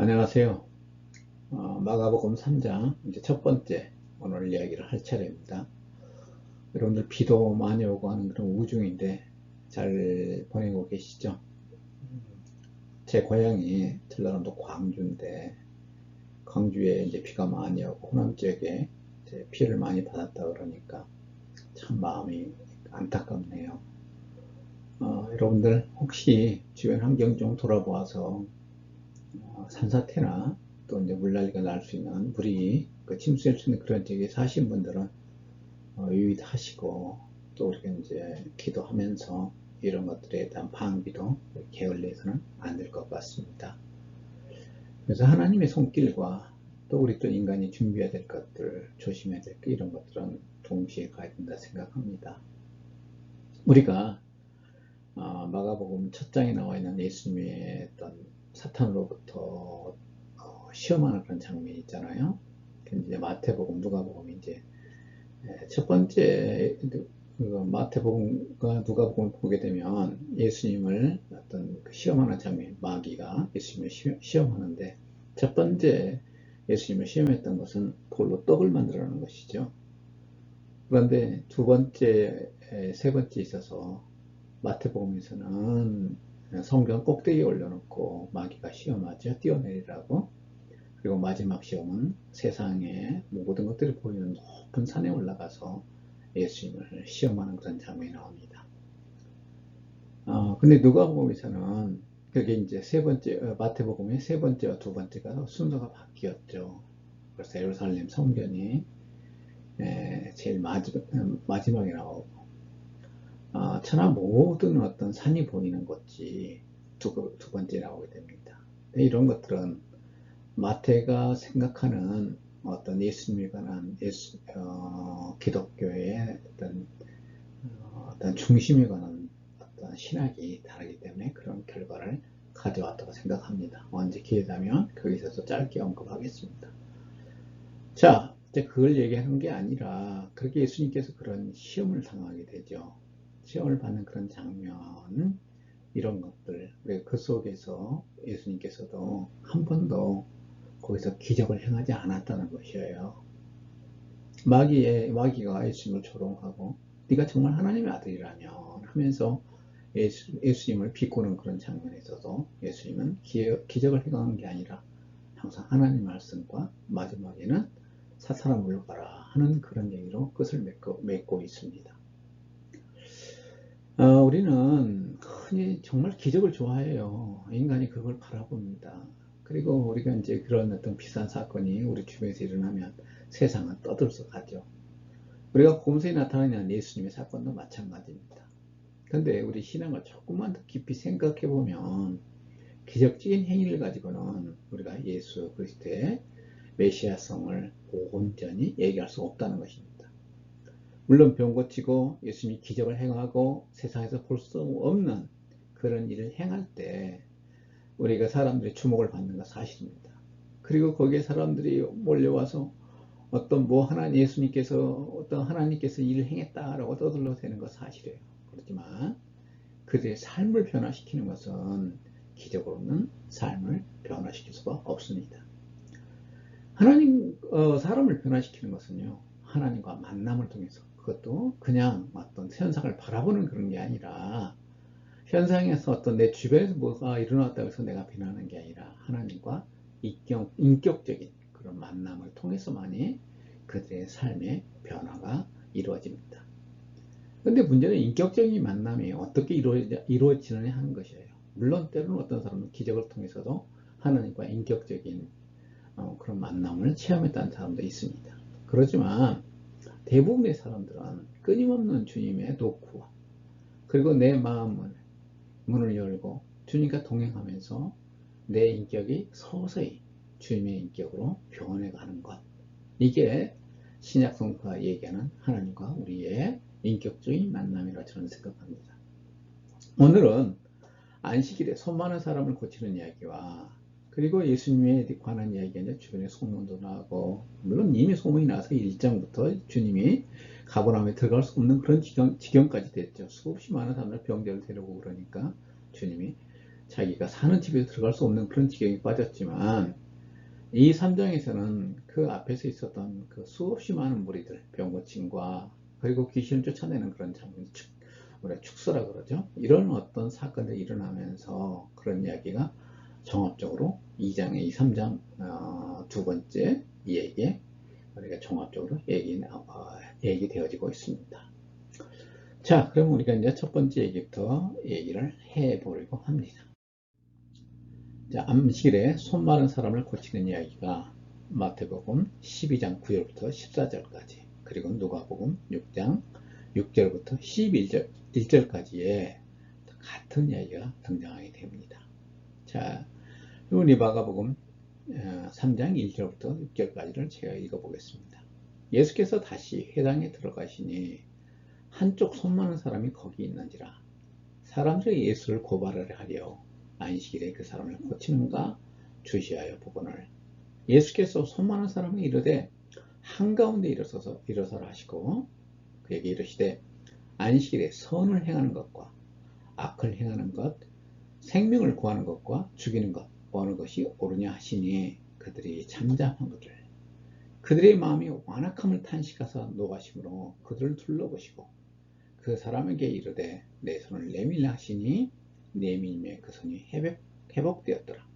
안녕하세요. 마가복음 3장 이제 첫 번째 오늘 이야기를 할 차례입니다. 여러분들 비도 많이 오고 하는 그런 우중인데 잘 보내고 계시죠? 제 고향이 전라남도 광주인데 광주에 이제 비가 많이 오고 호남 지역에 이제 피해를 많이 받았다 그러니까 참 마음이 안타깝네요. 여러분들 혹시 주변 환경 좀 돌아보아서 산사태나 또 이제 물난리가 날 수 있는 물이 침수할 수 있는 그런 지역에 사신 분들은 유의하시고 또 우리가 이제 기도하면서 이런 것들에 대한 방비도 게을리해서는 안 될 것 같습니다. 그래서 하나님의 손길과 또 우리 또 인간이 준비해야 될 것들, 조심해야 될 것, 이런 것들은 동시에 가야 된다 생각합니다. 우리가 마가복음 첫 장에 나와 있는 예수님의 어떤 사탄으로부터 시험하는 그런 장면이 있잖아요. 이제 마태복음, 누가복음 이제 첫 번째 마태복음과 누가복음을 보게 되면 예수님을 어떤 시험하는 장면, 마귀가 예수님을 시험하는데 첫 번째 예수님을 시험했던 것은 돌로 떡을 만들어내는 것이죠. 그런데 두 번째, 세 번째 있어서 마태복음에서는 성경 꼭대기에 올려놓고 마귀가 시험하죠. 뛰어내리라고. 그리고 마지막 시험은 세상의 모든 것들이 보이는 높은 산에 올라가서 예수님을 시험하는 그런 장면이 나옵니다. 근데 누가복음에서는 그게 이제 세 번째, 마태복음의 세 번째와 두 번째가 순서가 바뀌었죠. 그래서 예루살렘 성전이 제일 마지막에 나오고, 천하 모든 어떤 산이 보이는 곳이 두 번째 나오게 됩니다. 이런 것들은 마태가 생각하는 어떤 예수님에 관한 기독교의 어떤 중심에 관한 어떤 신학이 다르기 때문에 그런 결과를 가져왔다고 생각합니다. 언제 기회되면 거기서 짧게 언급하겠습니다. 자, 이제 그걸 얘기하는 게 아니라 그렇게 예수님께서 그런 시험을 당하게 되죠. 시험을 받는 그런 장면, 이런 것들, 그 속에서 예수님께서도 한 번도 거기서 기적을 행하지 않았다는 것이에요. 마귀가 예수님을 조롱하고 네가 정말 하나님의 아들이라면 하면서 예수님을 비꼬는 그런 장면에 있어서 예수님은 기적을 행하는 게 아니라 항상 하나님 말씀과 마지막에는 사탄아 물러가라 하는 그런 얘기로 끝을 맺고 있습니다. 우리는 흔히 정말 기적을 좋아해요. 인간이 그걸 바라봅니다. 그리고 우리가 이제 그런 어떤 비싼 사건이 우리 주변에서 일어나면 세상은 떠들썩하죠. 우리가 곰새에 나타나는 예수님의 사건도 마찬가지입니다. 근데 우리 신앙을 조금만 더 깊이 생각해 보면 기적적인 행위를 가지고는 우리가 예수 그리스도의 메시아성을 온전히 얘기할 수 없다는 것입니다. 물론 병 고치고 예수님이 기적을 행하고 세상에서 볼 수 없는 그런 일을 행할 때 우리가 사람들의 주목을 받는 건 사실입니다. 그리고 거기에 사람들이 몰려와서 어떤 하나님께서 일을 행했다라고 떠들러대는 건 사실이에요. 그렇지만 그들의 삶을 변화시키는 것은 기적으로는 삶을 변화시킬 수가 없습니다. 사람을 변화시키는 것은요, 하나님과 만남을 통해서, 그것도 그냥 어떤 현상을 바라보는 그런 게 아니라 현상에서 어떤 내 주변에서 뭐가 일어났다고 해서 내가 변하는 게 아니라 하나님과 인격적인 그런 만남을 통해서만이 그들의 삶의 변화가 이루어집니다. 근데 문제는 인격적인 만남이 어떻게 이루어지느냐 하는 것이에요. 물론 때로는 어떤 사람은 기적을 통해서도 하나님과 인격적인 그런 만남을 체험했다는 사람도 있습니다. 그렇지만 대부분의 사람들은 끊임없는 주님의 노크와 그리고 내 마음을 문을 열고 주님과 동행하면서 내 인격이 서서히 주님의 인격으로 변해가는 것, 이게 신약 성서가 얘기하는 하나님과 우리의 인격적인 만남이라고 저는 생각합니다. 오늘은 안식일에 손 많은 사람을 고치는 이야기와 그리고 예수님에 관한 이야기가 이제 주변에 소문도 나고, 물론 이미 소문이 나서 1장부터 주님이 가버나움에 들어갈 수 없는 그런 지경까지 됐죠. 수없이 많은 사람들 병자를 데리고 그러니까 주님이 자기가 사는 집에 들어갈 수 없는 그런 지경에 빠졌지만, 이 3장에서는 그 앞에서 있었던 그 수없이 많은 무리들, 병고침과 그리고 귀신을 쫓아내는 그런 장면, 우리가 축소라 그러죠. 이런 어떤 사건들이 일어나면서 그런 이야기가 종합적으로 2장의 3장 두 번째 이야기에 우리가 종합적으로 얘기되어지고 있습니다. 자, 그럼 우리가 이제 첫 번째 얘기부터 얘기를 해보려고 합니다. 자, 암실에 손 마른 사람을 고치는 이야기가 마태복음 12장 9절부터 14절까지, 그리고 누가복음 6장 6절부터 11절까지의 같은 이야기가 등장하게 됩니다. 자, 우리 마가복음 3장 1절부터 6절까지를 제가 읽어보겠습니다. 예수께서 다시 회당에 들어가시니 한쪽 손 많은 사람이 거기 있는지라. 사람들이 예수를 고발하려 하려 안식일에 그 사람을 고치는가 주시하여 보거늘, 예수께서 손 많은 사람이 이르되 한가운데 일어서라 하시고 그에게 이르시되 안식일에 선을 행하는 것과 악을 행하는 것, 생명을 구하는 것과 죽이는 것 어느 것이 옳으냐 하시니 그들이 잠잠한 것을, 그들의 마음이 완악함을 탄식하사 노하심으로 그들을 둘러보시고 그 사람에게 이르되 내 손을 내밀라 하시니 내밀매 그 손이 회복되었더라.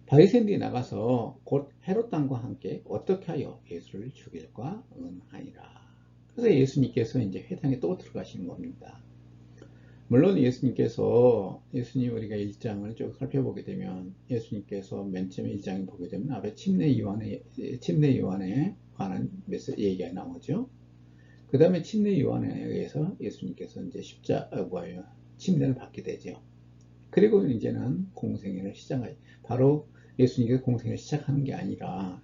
바리새인들이 나가서 곧 헤롯 왕과 함께 어떻게 하여 예수를 죽일까 응하니라. 그래서 예수님께서 이제 회당에 또 들어가시는 겁니다. 물론 예수님 우리가 1장을 쭉 살펴보게 되면 예수님께서 맨 처음에 1장에 보게 되면 앞에 침례 요한에 관한 얘기가 나오죠. 그 다음에 침례 요한에 의해서 예수님께서 이제 침례를 받게 되죠. 그리고 이제는 공생애를 바로 예수님께서 공생애를 시작하는 게 아니라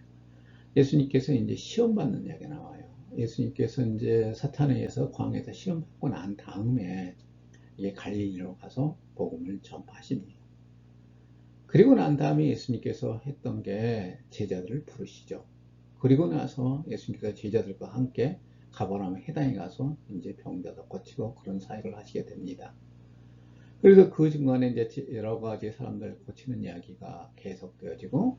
예수님께서 이제 시험받는 이야기가 나와요. 예수님께서 이제 사탄에 의해서 광야에서 시험받고 난 다음에 이게 갈릴리로 가서 복음을 전파하십니다. 그리고 난 다음에 예수님께서 했던 게 제자들을 부르시죠. 그리고 나서 예수님께서 제자들과 함께 가버나움 회당에 가서 이제 병자도 고치고 그런 사역을 하시게 됩니다. 그래서 그 중간에 이제 여러 가지 사람들 고치는 이야기가 계속되어지고,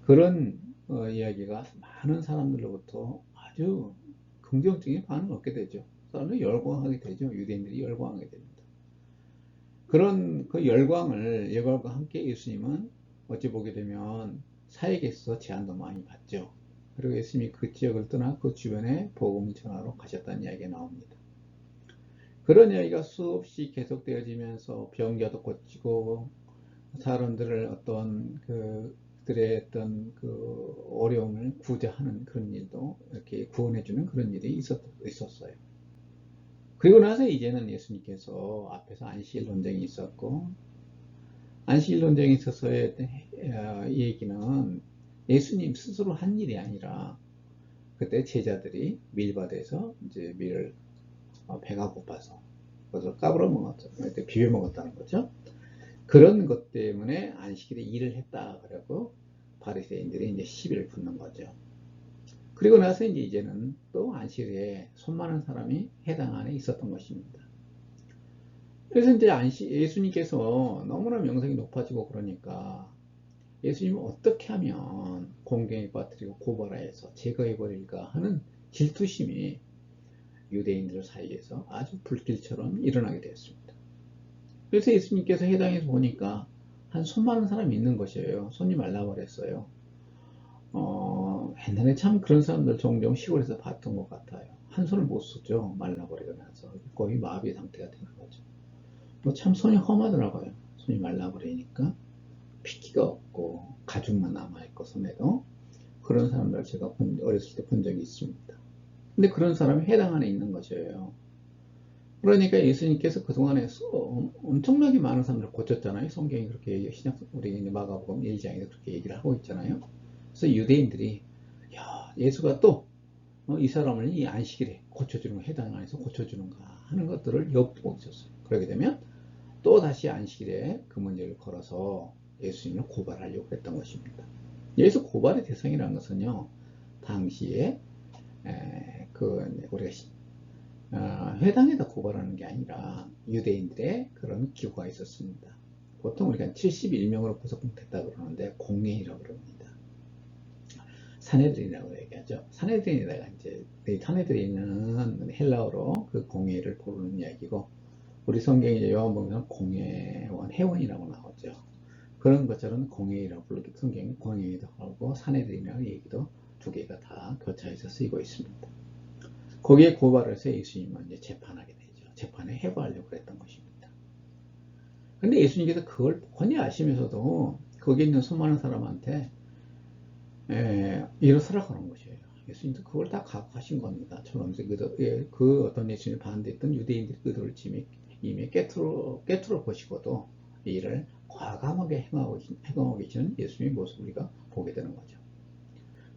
그런 이야기가 많은 사람들로부터 아주 긍정적인 반응을 얻게 되죠. 사람들이 열광하게 되죠. 유대인들이 열광하게 됩니다. 그런 그 열광과 함께 예수님은 어찌 보게 되면 사역에 있어서 제한도 많이 받죠. 그리고 예수님이 그 지역을 떠나 그 주변에 복음 전하러 가셨다는 이야기가 나옵니다. 그런 이야기가 수없이 계속되어지면서 병자도 고치고 사람들을 그들의 어떤 그 어려움을 구제하는 그런 일도 이렇게 구원해주는 그런 일이 있었어요. 그리고 나서 이제는 예수님께서 앞에서 안식일 논쟁이 있었고, 안식일 논쟁이 있어서의 이 얘기는 예수님 스스로 한 일이 아니라 그때 제자들이 밀밭에서 이제 밀을 배가 고파서 그래서 까불어 먹었죠. 비벼 먹었다는 거죠. 그런 것 때문에 안식일에 일을 했다 그러고 바리새인들이 이제 시비를 붙는 거죠. 그리고 나서 이제는 또 안식일에 손 많은 사람이 회당 안에 있었던 것입니다. 그래서 이제 예수님께서 너무나 명성이 높아지고 그러니까 예수님은 어떻게 하면 공경에 빠뜨리고 고발하여서 제거해버릴까 하는 질투심이 유대인들 사이에서 아주 불길처럼 일어나게 되었습니다. 그래서 예수님께서 회당에서 보니까 한 손 많은 사람이 있는 것이에요. 손이 말라버렸어요. 옛날에 참 그런 사람들 종종 시골에서 봤던 것 같아요. 한 손을 못 쓰죠. 말라버리고 나서 거의 마비 상태가 되는 거죠. 참 손이 험하더라고요. 손이 말라버리니까 핏기가 없고 가죽만 남아있고 손에도, 그런 사람들 제가 어렸을 때 본 적이 있습니다. 근데 그런 사람이 회당 안에 있는 것이에요. 그러니까 예수님께서 그동안에 엄청나게 많은 사람들을 고쳤잖아요. 성경이 그렇게 우리 마가복음 1장에서 그렇게 얘기를 하고 있잖아요. 그래서 유대인들이 예수가 또 이 사람을 이 안식일에 고쳐주는 거, 회당 안에서 고쳐주는가 하는 것들을 엿보고 있었어요. 그렇게 되면 또 다시 안식일에 그 문제를 걸어서 예수님을 고발하려고 했던 것입니다. 여기서 고발의 대상이라는 것은요, 당시에 우리가 회당에다 고발하는 게 아니라 유대인들의 그런 기구가 있었습니다. 보통 우리가 71명으로 구성됐다고 그러는데 공예이라고 그럽니다. 사내들인이라고 얘기하죠. 사내들인에다가 이제 사내들이 있는 헬라어로 그 공예를 부르는 이야기고, 우리 성경에 이제 요한복음에는 공예원, 회원이라고 나오죠. 그런 것처럼 공예이라고 부르기, 성경에 공예이도 하고 사내들이라는 얘기도 두 개가 다 교차해서 쓰이고 있습니다. 거기에 고발을 해서 예수님은 이제 재판하게 되죠. 재판에 해고하려고 그랬던 것입니다. 근데 예수님께서 그걸 뻔히 아시면서도 거기 있는 수많은 사람한테 일어서라 그런 것이에요. 예수님도 그걸 다 각오하신 겁니다. 처럼 그 어떤 예수님을 반대했던 유대인들이 그들을 이미 깨트려 보시고도 이 일을 과감하게 행하고 계시는 예수님의 모습을 우리가 보게 되는 거죠.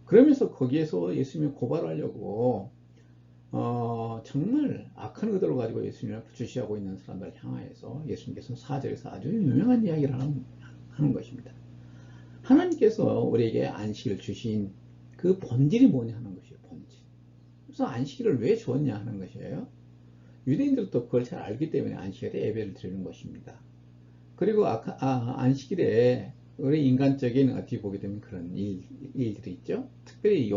그러면서 거기에서 예수님을 고발하려고 정말 악한 의도를 가지고 예수님을 주시하고 있는 사람들 향하여서 예수님께서 4절에서 아주 유명한 이야기를 하는 것입니다. 하나님께서 우리에게 안식을 주신 그 본질이 뭐냐 하는 것이에요. 본질. 그래서 안식일을 왜 주었냐 하는 것이에요. 유대인들도 그걸 잘 알기 때문에 안식일에 예배를 드리는 것입니다. 그리고 안식일에 우리 인간적인 어떻게 보게 되면 그런 일들이 있죠. 특별히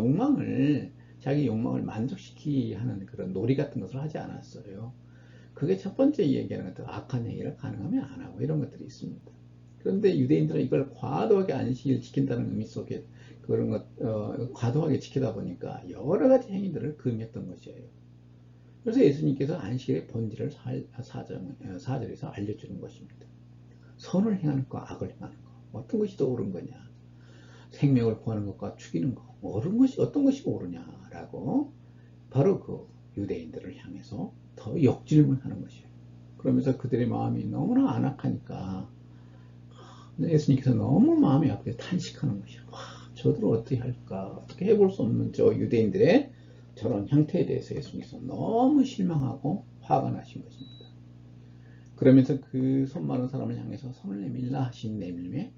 자기 욕망을 만족시키게 하는 그런 놀이 같은 것을 하지 않았어요. 그게 첫 번째 얘기하는 것들, 악한 행위를 가능하면 안 하고 이런 것들이 있습니다. 그런데 유대인들은 이걸 과도하게 안식일을 지킨다는 의미 속에 그런 과도하게 지키다 보니까 여러 가지 행위들을 금했던 것이에요. 그래서 예수님께서 안식일의 본질을 4절에서 알려주는 것입니다. 선을 행하는 것, 악을 행하는 것, 어떤 것이 더 옳은 거냐, 생명을 구하는 것과 죽이는 것, 어떤 것이 옳으냐라고 바로 그 유대인들을 향해서 더 역질문하는 것이에요. 그러면서 그들의 마음이 너무나 안악하니까 예수님께서 너무 마음이 아프게 탄식하는 것이에요. 와, 저들을 어떻게 할까, 어떻게 해볼 수 없는 저 유대인들의 저런 형태에 대해서 예수님께서 너무 실망하고 화가 나신 것입니다. 그러면서 그 손 많은 사람을 향해서 손을 내밀라 하신 내밀매,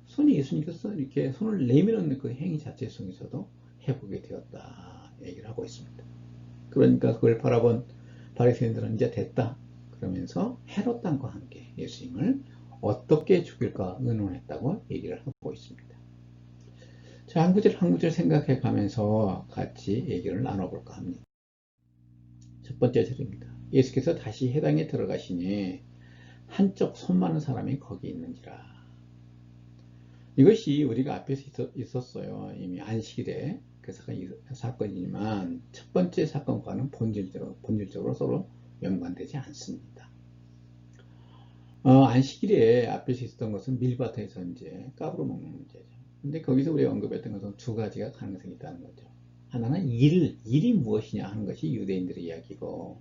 손이 예수님께서 이렇게 손을 내미는 그 행위 자체 속에서도 회복이 되었다 얘기를 하고 있습니다. 그러니까 그걸 바라본 바리새인들은 이제 됐다 그러면서 헤롯 왕과 함께 예수님을 어떻게 죽일까 의논했다고 얘기를 하고 있습니다. 자, 한 구절 한 구절 생각해 가면서 같이 얘기를 나눠볼까 합니다. 첫 번째 절입니다. 예수께서 다시 회당에 들어가시니 한쪽 손 많은 사람이 거기 있는지라. 이것이 우리가 앞에서 있었어요. 이미 안식일에 그 사건이지만 첫 번째 사건과는 본질적으로 서로 연관되지 않습니다. 안식일에 앞에서 있었던 것은 밀밭에서 이제 까불어 먹는 문제죠. 근데 거기서 우리가 언급했던 것은 두 가지가 가능성이 있다는 거죠. 하나는 일이 무엇이냐 하는 것이 유대인들의 이야기고,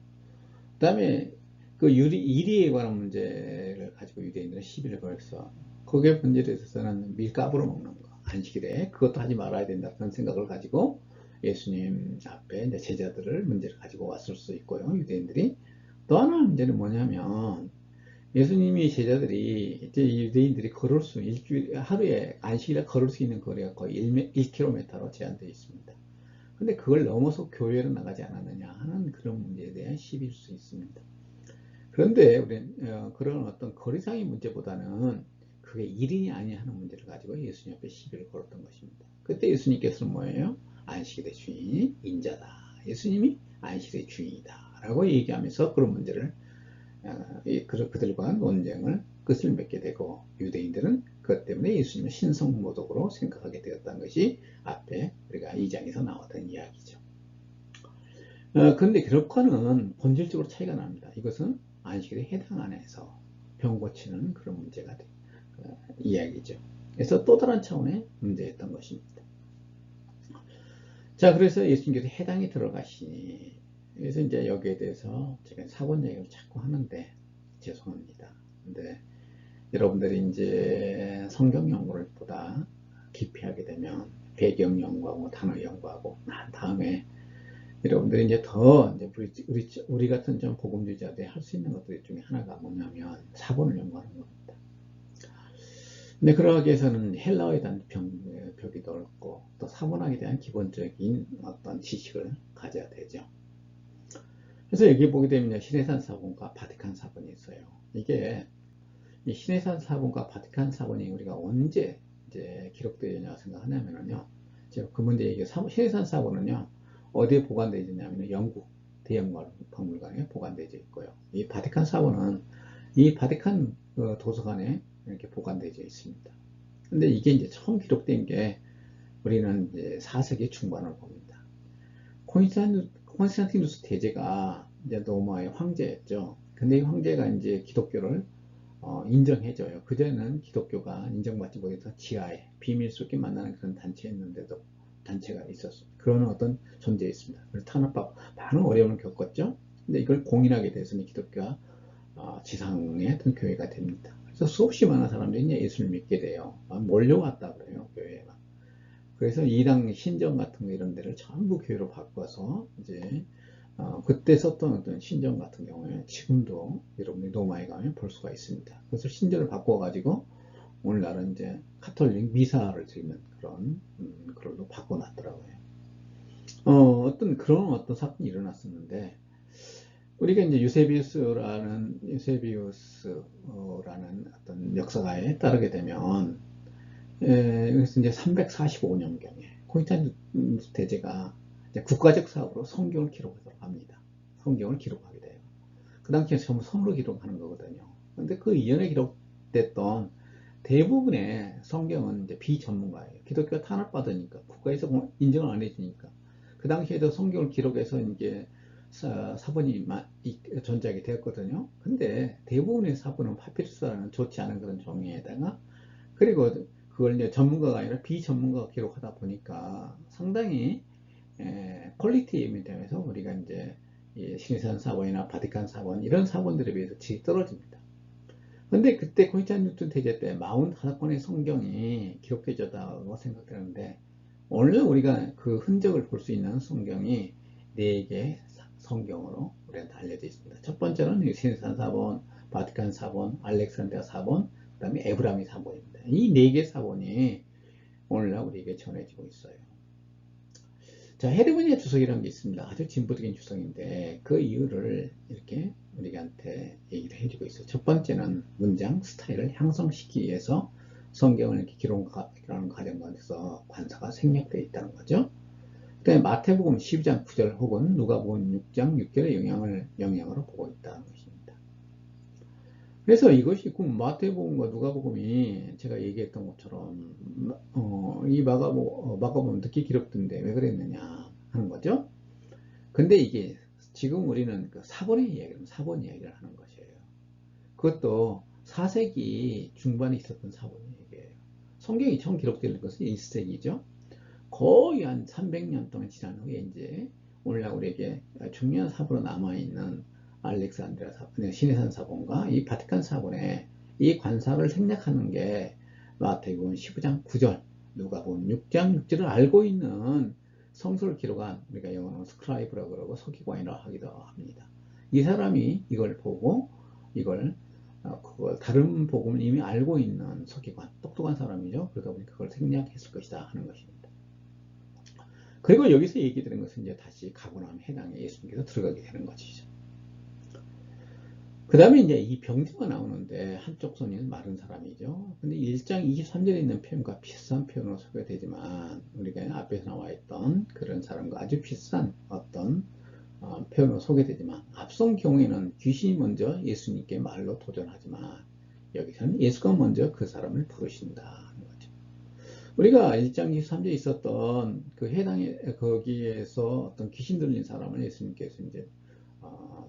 그 다음에 그 일에 관한 문제를 가지고 유대인들은 시비를 걸었어. 그게 문제에 있어서는 밀 까불어 먹는 거, 안식일에 그것도 하지 말아야 된다는 생각을 가지고 예수님 앞에 이제 제자들을 문제를 가지고 왔을 수 있고요. 유대인들이 또 하나 문제는 뭐냐면 예수님이 제자들이 이제 유대인들이 걸을 수 하루에 안식일에 걸을 수 있는 거리가 거의 1km로 제한되어 있습니다. 근데 그걸 넘어서 교회로 나가지 않았느냐 하는 그런 문제에 대한 시비일 수 있습니다. 그런데 우리는 그런 어떤 거리상의 문제보다는 그게 일인이 아니냐 하는 문제를 가지고 예수님 앞에 시비를 걸었던 것입니다. 그때 예수님께서는 뭐예요? 안식일의 주인이 인자다. 예수님이 안식일의 주인이다 라고 얘기하면서 그런 문제를 그들과 논쟁을 끝을 맺게 되고, 유대인들은 그것 때문에 예수님을 신성모독으로 생각하게 되었다는 것이 앞에 우리가 2장에서 나왔던 이야기죠. 그런데 그렇고는 본질적으로 차이가 납니다. 이것은 안식일의 해당 안에서 병 고치는 그런 문제가 이야기죠. 그래서 또 다른 차원의 문제였던 것입니다. 자, 그래서 예수님께서 해당에 들어가시니, 그래서 이제 여기에 대해서 제가 사본 얘기를 자꾸 하는데 죄송합니다. 근데 여러분들이 이제 성경 연구를 보다 깊이 하게 되면 배경 연구하고 단어 연구하고 난 다음에 여러분들이 이제 더 이제 우리 같은 좀 복음주의자들이 할 수 있는 것들 중에 하나가 뭐냐면 사본을 연구하는 겁니다. 근데 그러기 위해서는 헬라어에 대한 벽이 넓고 또 사본학에 대한 기본적인 어떤 지식을 가져야 되죠. 그래서 여기 보게 되면 시내산 사본과 바티칸 사본이 있어요. 이게 이 시내산 사본과 바티칸 사본이 우리가 언제 이제 기록되느냐 생각하냐면요. 제가 그 문제 얘기, 시내산 사본은요, 어디에 보관되어 있냐면 영국 대형박물관에 보관되어 있고요. 이 바티칸 사본은 이 바티칸 도서관에 이렇게 보관되어 있습니다. 근데 이게 이제 처음 기록된 게 우리는 이제 4세기 중반을 봅니다. 콘스탄티누스 대제가 이제 로마의 황제였죠. 근데 이 황제가 이제 기독교를 인정해줘요. 그전에는 기독교가 인정받지 못해서 지하에 비밀스럽게 만나는 그런 단체였는데도 단체가 있었어요. 그런 어떤 존재였습니다. 그래서 탄압받고 많은 어려움을 겪었죠. 근데 이걸 공인하게 돼서는 기독교가 지상의 어떤 교회가 됩니다. 그래서 수없이 많은 사람들이 이제 예수를 믿게 돼요. 몰려왔다 그래요, 교회가. 그래서 이당 신전 같은 거 이런 데를 전부 교회로 바꿔서 이제 그때 썼던 어떤 신전 같은 경우에 지금도 여러분이 로마에 가면 볼 수가 있습니다. 그래서 신전을 바꿔가지고 오늘날은 이제 카톨릭 미사를 드리는 그런 걸로 바꿔놨더라고요. 어떤 그런 어떤 사건이 일어났었는데 우리가 이제 유세비우스라는 어떤 역사가에 따르게 되면 여기서 이제 345년경에 콘스탄티누스 대제가 국가적 사업으로 성경을 기록하도록 합니다. 성경을 기록하게 돼요. 그 당시에 전부 손으로 기록하는 거거든요. 근데 그 이전에 기록됐던 대부분의 성경은 이제 비전문가예요. 기독교가 탄압받으니까 국가에서 인정을 안 해주니까 그 당시에도 성경을 기록해서 이제 사본이 존재하게 되었거든요. 근데 대부분의 사본은 파피루스라는 좋지 않은 그런 종이에다가 그리고 그걸 이제 전문가가 아니라 비전문가가 기록하다 보니까 상당히 퀄리티에 대해서 우리가 이제 시내산 사본이나 바티칸 사본 이런 사본들에 비해서 질이 떨어집니다. 근데 그때 콘스탄티누스 대제 때 45권의 성경이 기록되었다고 생각되는데 오늘 우리가 그 흔적을 볼 수 있는 성경이 4개의 성경으로 우리한테 알려져 있습니다. 첫 번째는 시내산 사본, 바티칸 사본, 알렉산드리아 사본, 그 다음에 에브라미 사본입니다. 이 4개 사본이 오늘날 우리에게 전해지고 있어요. 자, 헤르미니아 주석이라는 게 있습니다. 아주 진보적인 주석인데 그 이유를 이렇게 우리한테 얘기를 해주고 있어요. 첫 번째는 문장 스타일을 향상시키기 위해서 성경을 이렇게 기록하는 과정 가운데서 관사가 생략되어 있다는 거죠. 그 다음에 마태복음 12장 9절 혹은 누가복음 6장 6절의 영향으로 보고 있다는 것입니다. 그래서 이것이 마태복음과 누가복음이 제가 얘기했던 것처럼 이 마가복음 늦게 기록된데 왜 그랬느냐 하는 거죠. 근데 이게 지금 우리는 그 사본 이야기를 하는 것이에요. 그것도 4세기 중반에 있었던 사본 얘기예요. 성경이 처음 기록되는 것은 1세기죠. 거의 한 300년 동안 지난 후에 이제 오늘날 우리에게 중요한 사본으로 남아있는 알렉산드리아 사본, 시내산 사본과 이 바티칸 사본에 이 관사를 생략하는 게 마태복음 15장 9절, 누가복음 6장 6절을 알고 있는 성서를 기록한 우리가 영어로 스크라이브라고 그러고 서기관이라고 하기도 합니다. 이 사람이 이걸 보고 이걸 다른 복음을 이미 알고 있는 서기관, 똑똑한 사람이죠. 그러다 보니 그걸 생략했을 것이다 하는 것입니다. 그리고 여기서 얘기 드린 것은 이제 다시 가버나움 해당에 예수님께서 들어가게 되는 것이죠. 그 다음에 이제 이 병자가 나오는데 한쪽 손이 마른 사람이죠. 근데 1장 23절에 있는 표현과 비슷한 표현으로 소개되지만 우리가 앞에서 나와 있던 그런 사람과 아주 비슷한 어떤 표현으로 소개되지만 앞선 경우에는 귀신이 먼저 예수님께 말로 도전하지만 여기서는 예수가 먼저 그 사람을 부르신다 하는 거죠. 우리가 1장 23절에 있었던 그 거기에서 어떤 귀신 들린 사람을 예수님께서 이제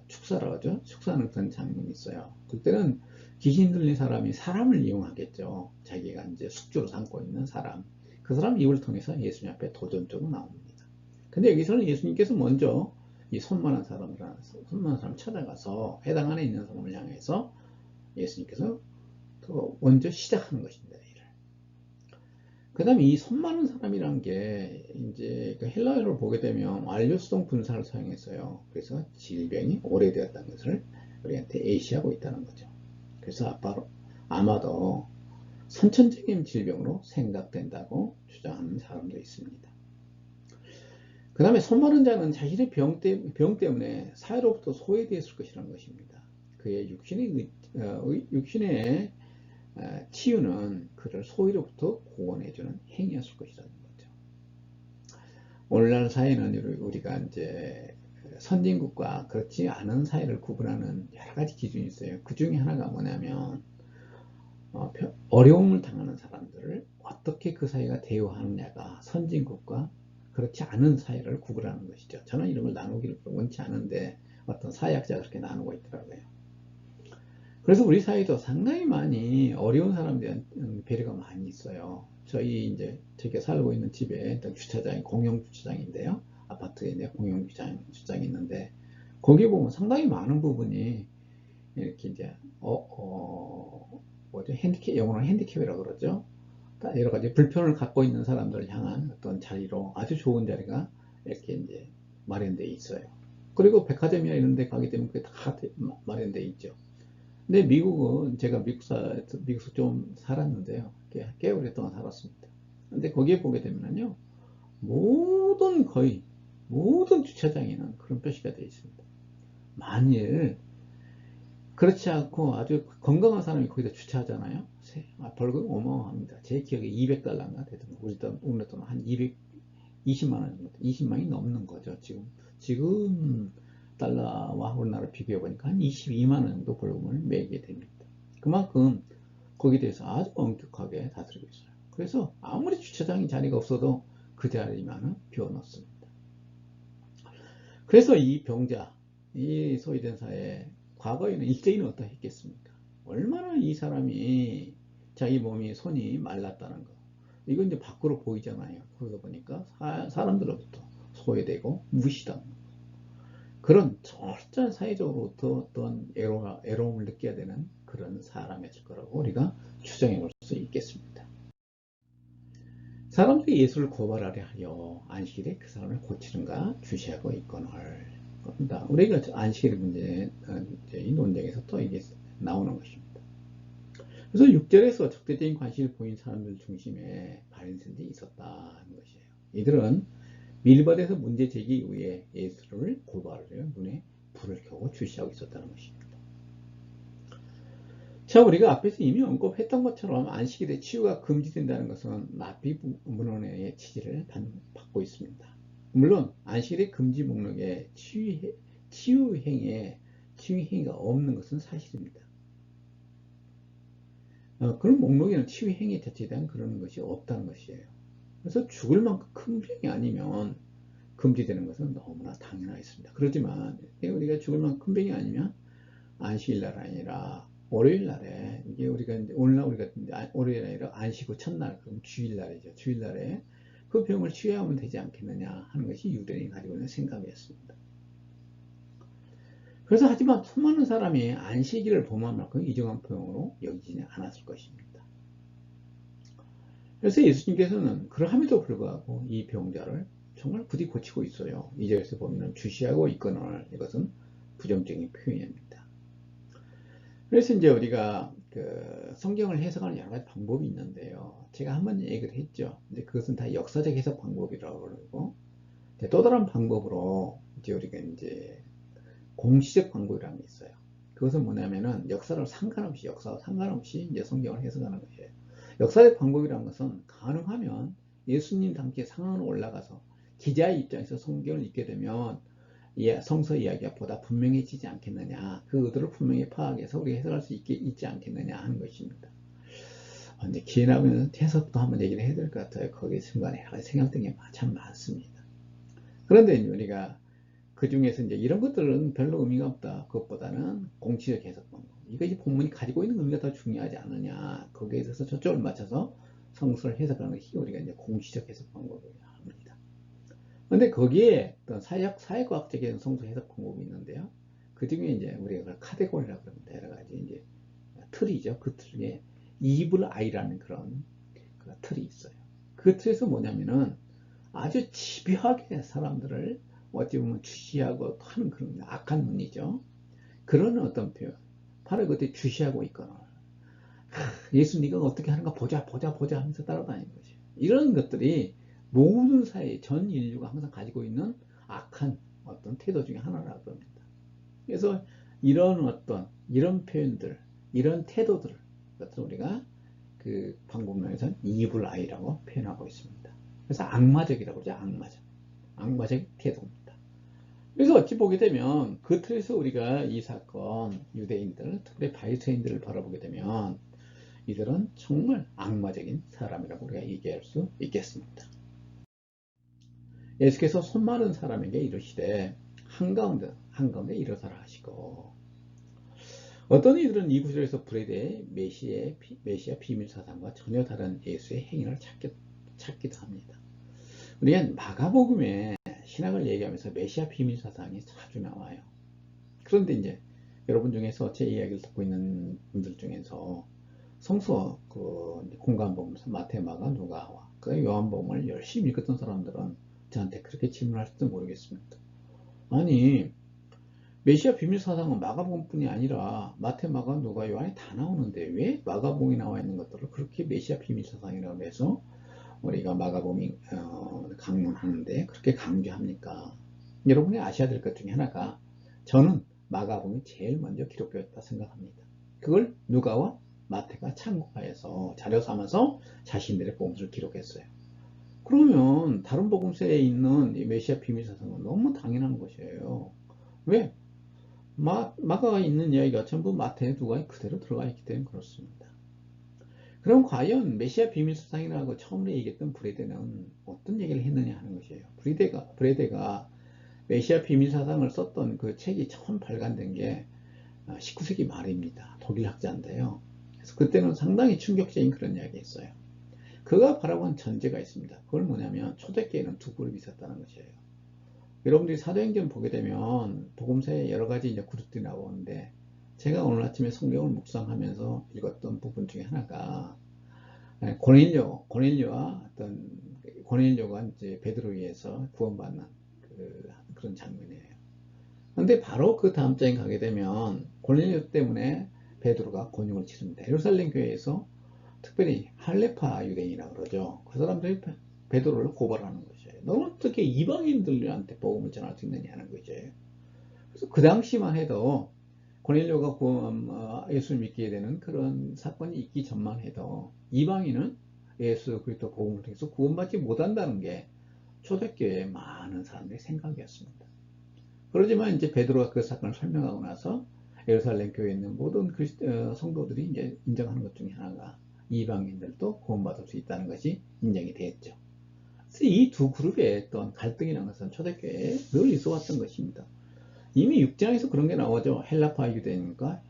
축사라고 하죠. 축사하는 그런 장면이 있어요. 그때는 귀신 들린 사람이 사람을 이용하겠죠. 자기가 이제 숙주로 삼고 있는 사람. 그 사람 입을 통해서 예수님 앞에 도전적으로 나옵니다. 근데 여기서는 예수님께서 먼저 이 손만한 사람 찾아가서 해당 안에 있는 사람을 향해서 예수님께서 먼저 시작하는 것입니다. 그 다음에 이 손많은 사람이란 게 이제 그 헬라어를 보게 되면 완료수동 분사를 사용했어요. 그래서 질병이 오래되었다는 것을 우리한테 예시하고 있다는 거죠. 그래서 아마도 선천적인 질병으로 생각된다고 주장하는 사람도 있습니다. 그 다음에 손마른 자는 자신의 병 때문에 사회로부터 소외되었을 것이라는 것입니다. 그의 육신의 치유는 그를 소위로부터 구원해주는 행위였을 것이라는 거죠. 오늘날 사회는 우리가 이제 선진국과 그렇지 않은 사회를 구분하는 여러 가지 기준이 있어요. 그 중에 하나가 뭐냐면 어려움을 당하는 사람들을 어떻게 그 사회가 대우하느냐가 선진국과 그렇지 않은 사회를 구분하는 것이죠. 저는 이런 걸 나누기를 원치 않은데 어떤 사회학자가 그렇게 나누고 있더라고요. 그래서 우리 사회도 상당히 많이 어려운 사람들에 대한 배려가 많이 있어요. 저희가 살고 있는 집에 주차장이 공용 주차장인데요. 아파트에 공용 주차장이 있는데 거기 보면 상당히 많은 부분이 이렇게 이제 뭐죠? 영어로 핸디캡이라고 그러죠. 여러 가지 불편을 갖고 있는 사람들을 향한 어떤 자리로 아주 좋은 자리가 이렇게 이제 마련되어 있어요. 그리고 백화점이나 이런 데 가게 되면 그게 다 마련되어 있죠. 근데 미국은 제가 미국에서 좀 살았는데요. 꽤 오랫동안 살았습니다. 근데 거기에 보게 되면요. 거의 모든 주차장에는 그런 표시가 되어 있습니다. 만일 그렇지 않고 아주 건강한 사람이 거기다 주차하잖아요. 벌금 어마어마합니다. 제 기억에 200달러인가 되더라고요. 우리 돈 한 220만 원 정도, 20만이 넘는 거죠. 지금 달러와 우리나라 비교해 보니까 한 22만 원 정도 벌금을 매게 됩니다. 그만큼 거기에 대해서 아주 엄격하게 다스리고 있어요. 그래서 아무리 주차장에 자리가 없어도 그 자리만은 비워놓습니다. 그래서 이 병자, 이 소외된 사회, 과거에는 일제인은 어떠했겠습니까? 얼마나 이 사람이 자기 몸이 손이 말랐다는 거. 이건 이제 밖으로 보이잖아요. 그러다 보니까 사람들로부터 소외되고 무시당하는 거. 그런 철저한 사회적으로부터 어떤 애로움을 느껴야 되는 그런 사람이었을 거라고 우리가 추정해 볼 수 있겠습니다. 사람들이 예수를 고발하려 하여 안식일에 그 사람을 고치는가 주시하고 있거늘. 우리가 안식일 문제, 이 논쟁에서 또 이게 나오는 것입니다. 그래서 6절에서 적대적인 관심을 보인 사람들 중심에 바리새인들이 있었다는 것이에요. 이들은 밀밭에서 문제 제기 이후에 예수를 고발하려 눈에 불을 켜고 주시하고 있었다는 것입니다. 자, 우리가 앞에서 이미 언급했던 것처럼 안식일에 치유가 금지된다는 것은 랍비 문헌의 지지를 받고 있습니다. 물론 안식일의 금지 목록에 치유행위가 없는 것은 사실입니다. 그런 목록에는 치유행위 자체에 대한 그런 것이 없다는 것이에요. 그래서 죽을 만큼 큰 병이 아니면 금지되는 것은 너무나 당연하겠습니다. 그렇지만 우리가 죽을 만큼 큰 병이 아니면 안식일날 아니라 월요일날에 이게 오늘날 우리가 월요일 아니라 안식 후 첫날, 그럼 주일날이죠. 주일날에 그 병을 치유하면 되지 않겠느냐 하는 것이 유대인이 가지고 있는 생각이었습니다. 그래서 하지만 수많은 사람이 안식일을 범한 만큼 이중한 병으로 여기지 않았을 것입니다. 그래서 예수님께서는 그러함에도 불구하고 이 병자를 정말 부디 고치고 있어요. 2절에서 보면 주시하고 있거늘, 이것은 부정적인 표현입니다. 그래서 이제 우리가 성경을 해석하는 여러 가지 방법이 있는데요. 제가 한번 얘기를 했죠. 근데 그것은 다 역사적 해석 방법이라고 그러고, 또 다른 방법으로 우리가 공시적 방법이라는 게 있어요. 그것은 뭐냐면은 역사와 상관없이 이제 성경을 해석하는 것이에요. 역사적 방법이라는 것은 가능하면 예수님 당시에 상황으로 올라가서 기자의 입장에서 성경을 읽게 되면 성서 이야기가 보다 분명해지지 않겠느냐, 그 의도를 분명히 파악해서 우리가 해석할 수 있지 않겠느냐 하는 것입니다. 근데 기회 나면 해석도 한번 얘기를 해야 될 것 같아요. 거기에 순간에 생각된 게 참 많습니다. 그런데 우리가 그 중에서 이런 것들은 별로 의미가 없다. 그것보다는 공치적 해석 방법. 이것이 본문이 가지고 있는 의미가 더 중요하지 않느냐. 거기에 있어서 저쪽을 맞춰서 성서를 해석하는 것이 우리가 공시적 해석 방법이라 합니다. 그런데 거기에 어떤 사회과학적인 성서 해석 방법이 있는데요. 그 중에 우리가 그걸 카테고리라고 합니다. 여러 가지 틀이죠. 그 틀에 이블 아이라는 그런 틀이 있어요. 그 틀에서 뭐냐면은 아주 집요하게 사람들을 어찌 보면 주시하고 하는 그런 악한 눈이죠. 그런 어떤 표현. 바로 그때 주시하고 있거나, 예수 네가 어떻게 하는가 보자 하면서 따라다니는 거죠. 이런 것들이 모든 사회, 전 인류가 항상 가지고 있는 악한 어떤 태도 중에 하나라고 합니다. 그래서 이런 표현들, 이런 태도들, 그것을 우리가 그 방법론에서는 이블 아이라고 표현하고 있습니다. 그래서 악마적이라고 그러죠. 악마적 태도입니다. 그래서 어찌 보게 되면 그 틀에서 우리가 이 사건 유대인들, 특별히 바리새인들을 바라보게 되면 이들은 정말 악마적인 사람이라고 우리가 얘기할 수 있겠습니다. 예수께서 손 마른 사람에게 이르시되 한가운데 일어서라 하시고, 어떤 이들은 이 구절에서 브레드의 메시아 비밀 사상과 전혀 다른 예수의 행위를 찾기도 합니다. 우리는 마가복음에 신학을 얘기하면서 메시아 비밀 사상이 자주 나와요. 그런데 이제 여러분 중에서 제 이야기를 듣고 있는 분들 중에서 성서 공간복음서 마태, 마가, 누가와 그 요한복음을 열심히 읽었던 사람들은 저한테 그렇게 질문할지도 모르겠습니다. 아니, 메시아 비밀 사상은 마가복음뿐이 아니라 마태, 마가, 누가, 요한이 다 나오는데 왜 마가복음에 나와 있는 것들을 그렇게 메시아 비밀 사상이라고 해서 우리가 마가복음이 강론하는데 그렇게 강조합니까? 여러분이 아셔야 될 것 중에 하나가, 저는 마가복음이 제일 먼저 기록되었다 생각합니다. 그걸 누가와 마태가 참고하여서 자료 삼아서 자신들의 복음서를 기록했어요. 그러면 다른 복음서에 있는 이 메시아 비밀 사상은 너무 당연한 것이에요. 왜? 마가가 있는 이야기가 전부 마태에 누가에 그대로 들어가 있기 때문에 그렇습니다. 그럼 과연 메시아 비밀 사상이라고 처음에 얘기했던 브레데는 어떤 얘기를 했느냐 하는 것이에요. 브레데가 메시아 비밀 사상을 썼던 그 책이 처음 발간된 게 19세기 말입니다. 독일 학자인데요. 그래서 그때는 상당히 충격적인 그런 이야기 했어요. 그가 바라본 전제가 있습니다. 그걸 뭐냐면 초대교회는 두 그룹이 있었다는 것이에요. 여러분들이 사도행전 보게 되면 복음서에 여러 가지 이제 그룹들이 나오는데, 제가 오늘 아침에 성경을 묵상하면서 읽었던 부분 중에 하나가 고넬료가 이제 베드로에 의해서 구원받는 그런 장면이에요. 그런데 바로 그 다음 장에 가게 되면 고넬료 때문에 베드로가 곤욕을 치릅니다. 예루살렘 교회에서 특별히 할레파 유대인이라고 그러죠. 그 사람들이 베드로를 고발하는 것이에요. 너는 어떻게 이방인들한테 복음을 전할 수 있느냐는 거죠. 그래서 그 당시만 해도 고넬료가 예수를 믿게 되는 그런 사건이 있기 전만 해도 이방인은 예수 그리스도 복음을 통해서 구원받지 못한다는 게 초대교회의 많은 사람들의 생각이었습니다. 그러지만 이제 베드로가 그 사건을 설명하고 나서 예루살렘 교회에 있는 모든 성도들이 이제 인정하는 것 중에 하나가 이방인들도 구원받을 수 있다는 것이 인정이 되었죠. 그래서 이 두 그룹의 어떤 갈등이라는 것은 초대교회에 늘 있어 왔던 것입니다. 이미 6장에서 그런 게 나오죠. 헬라파 유대인과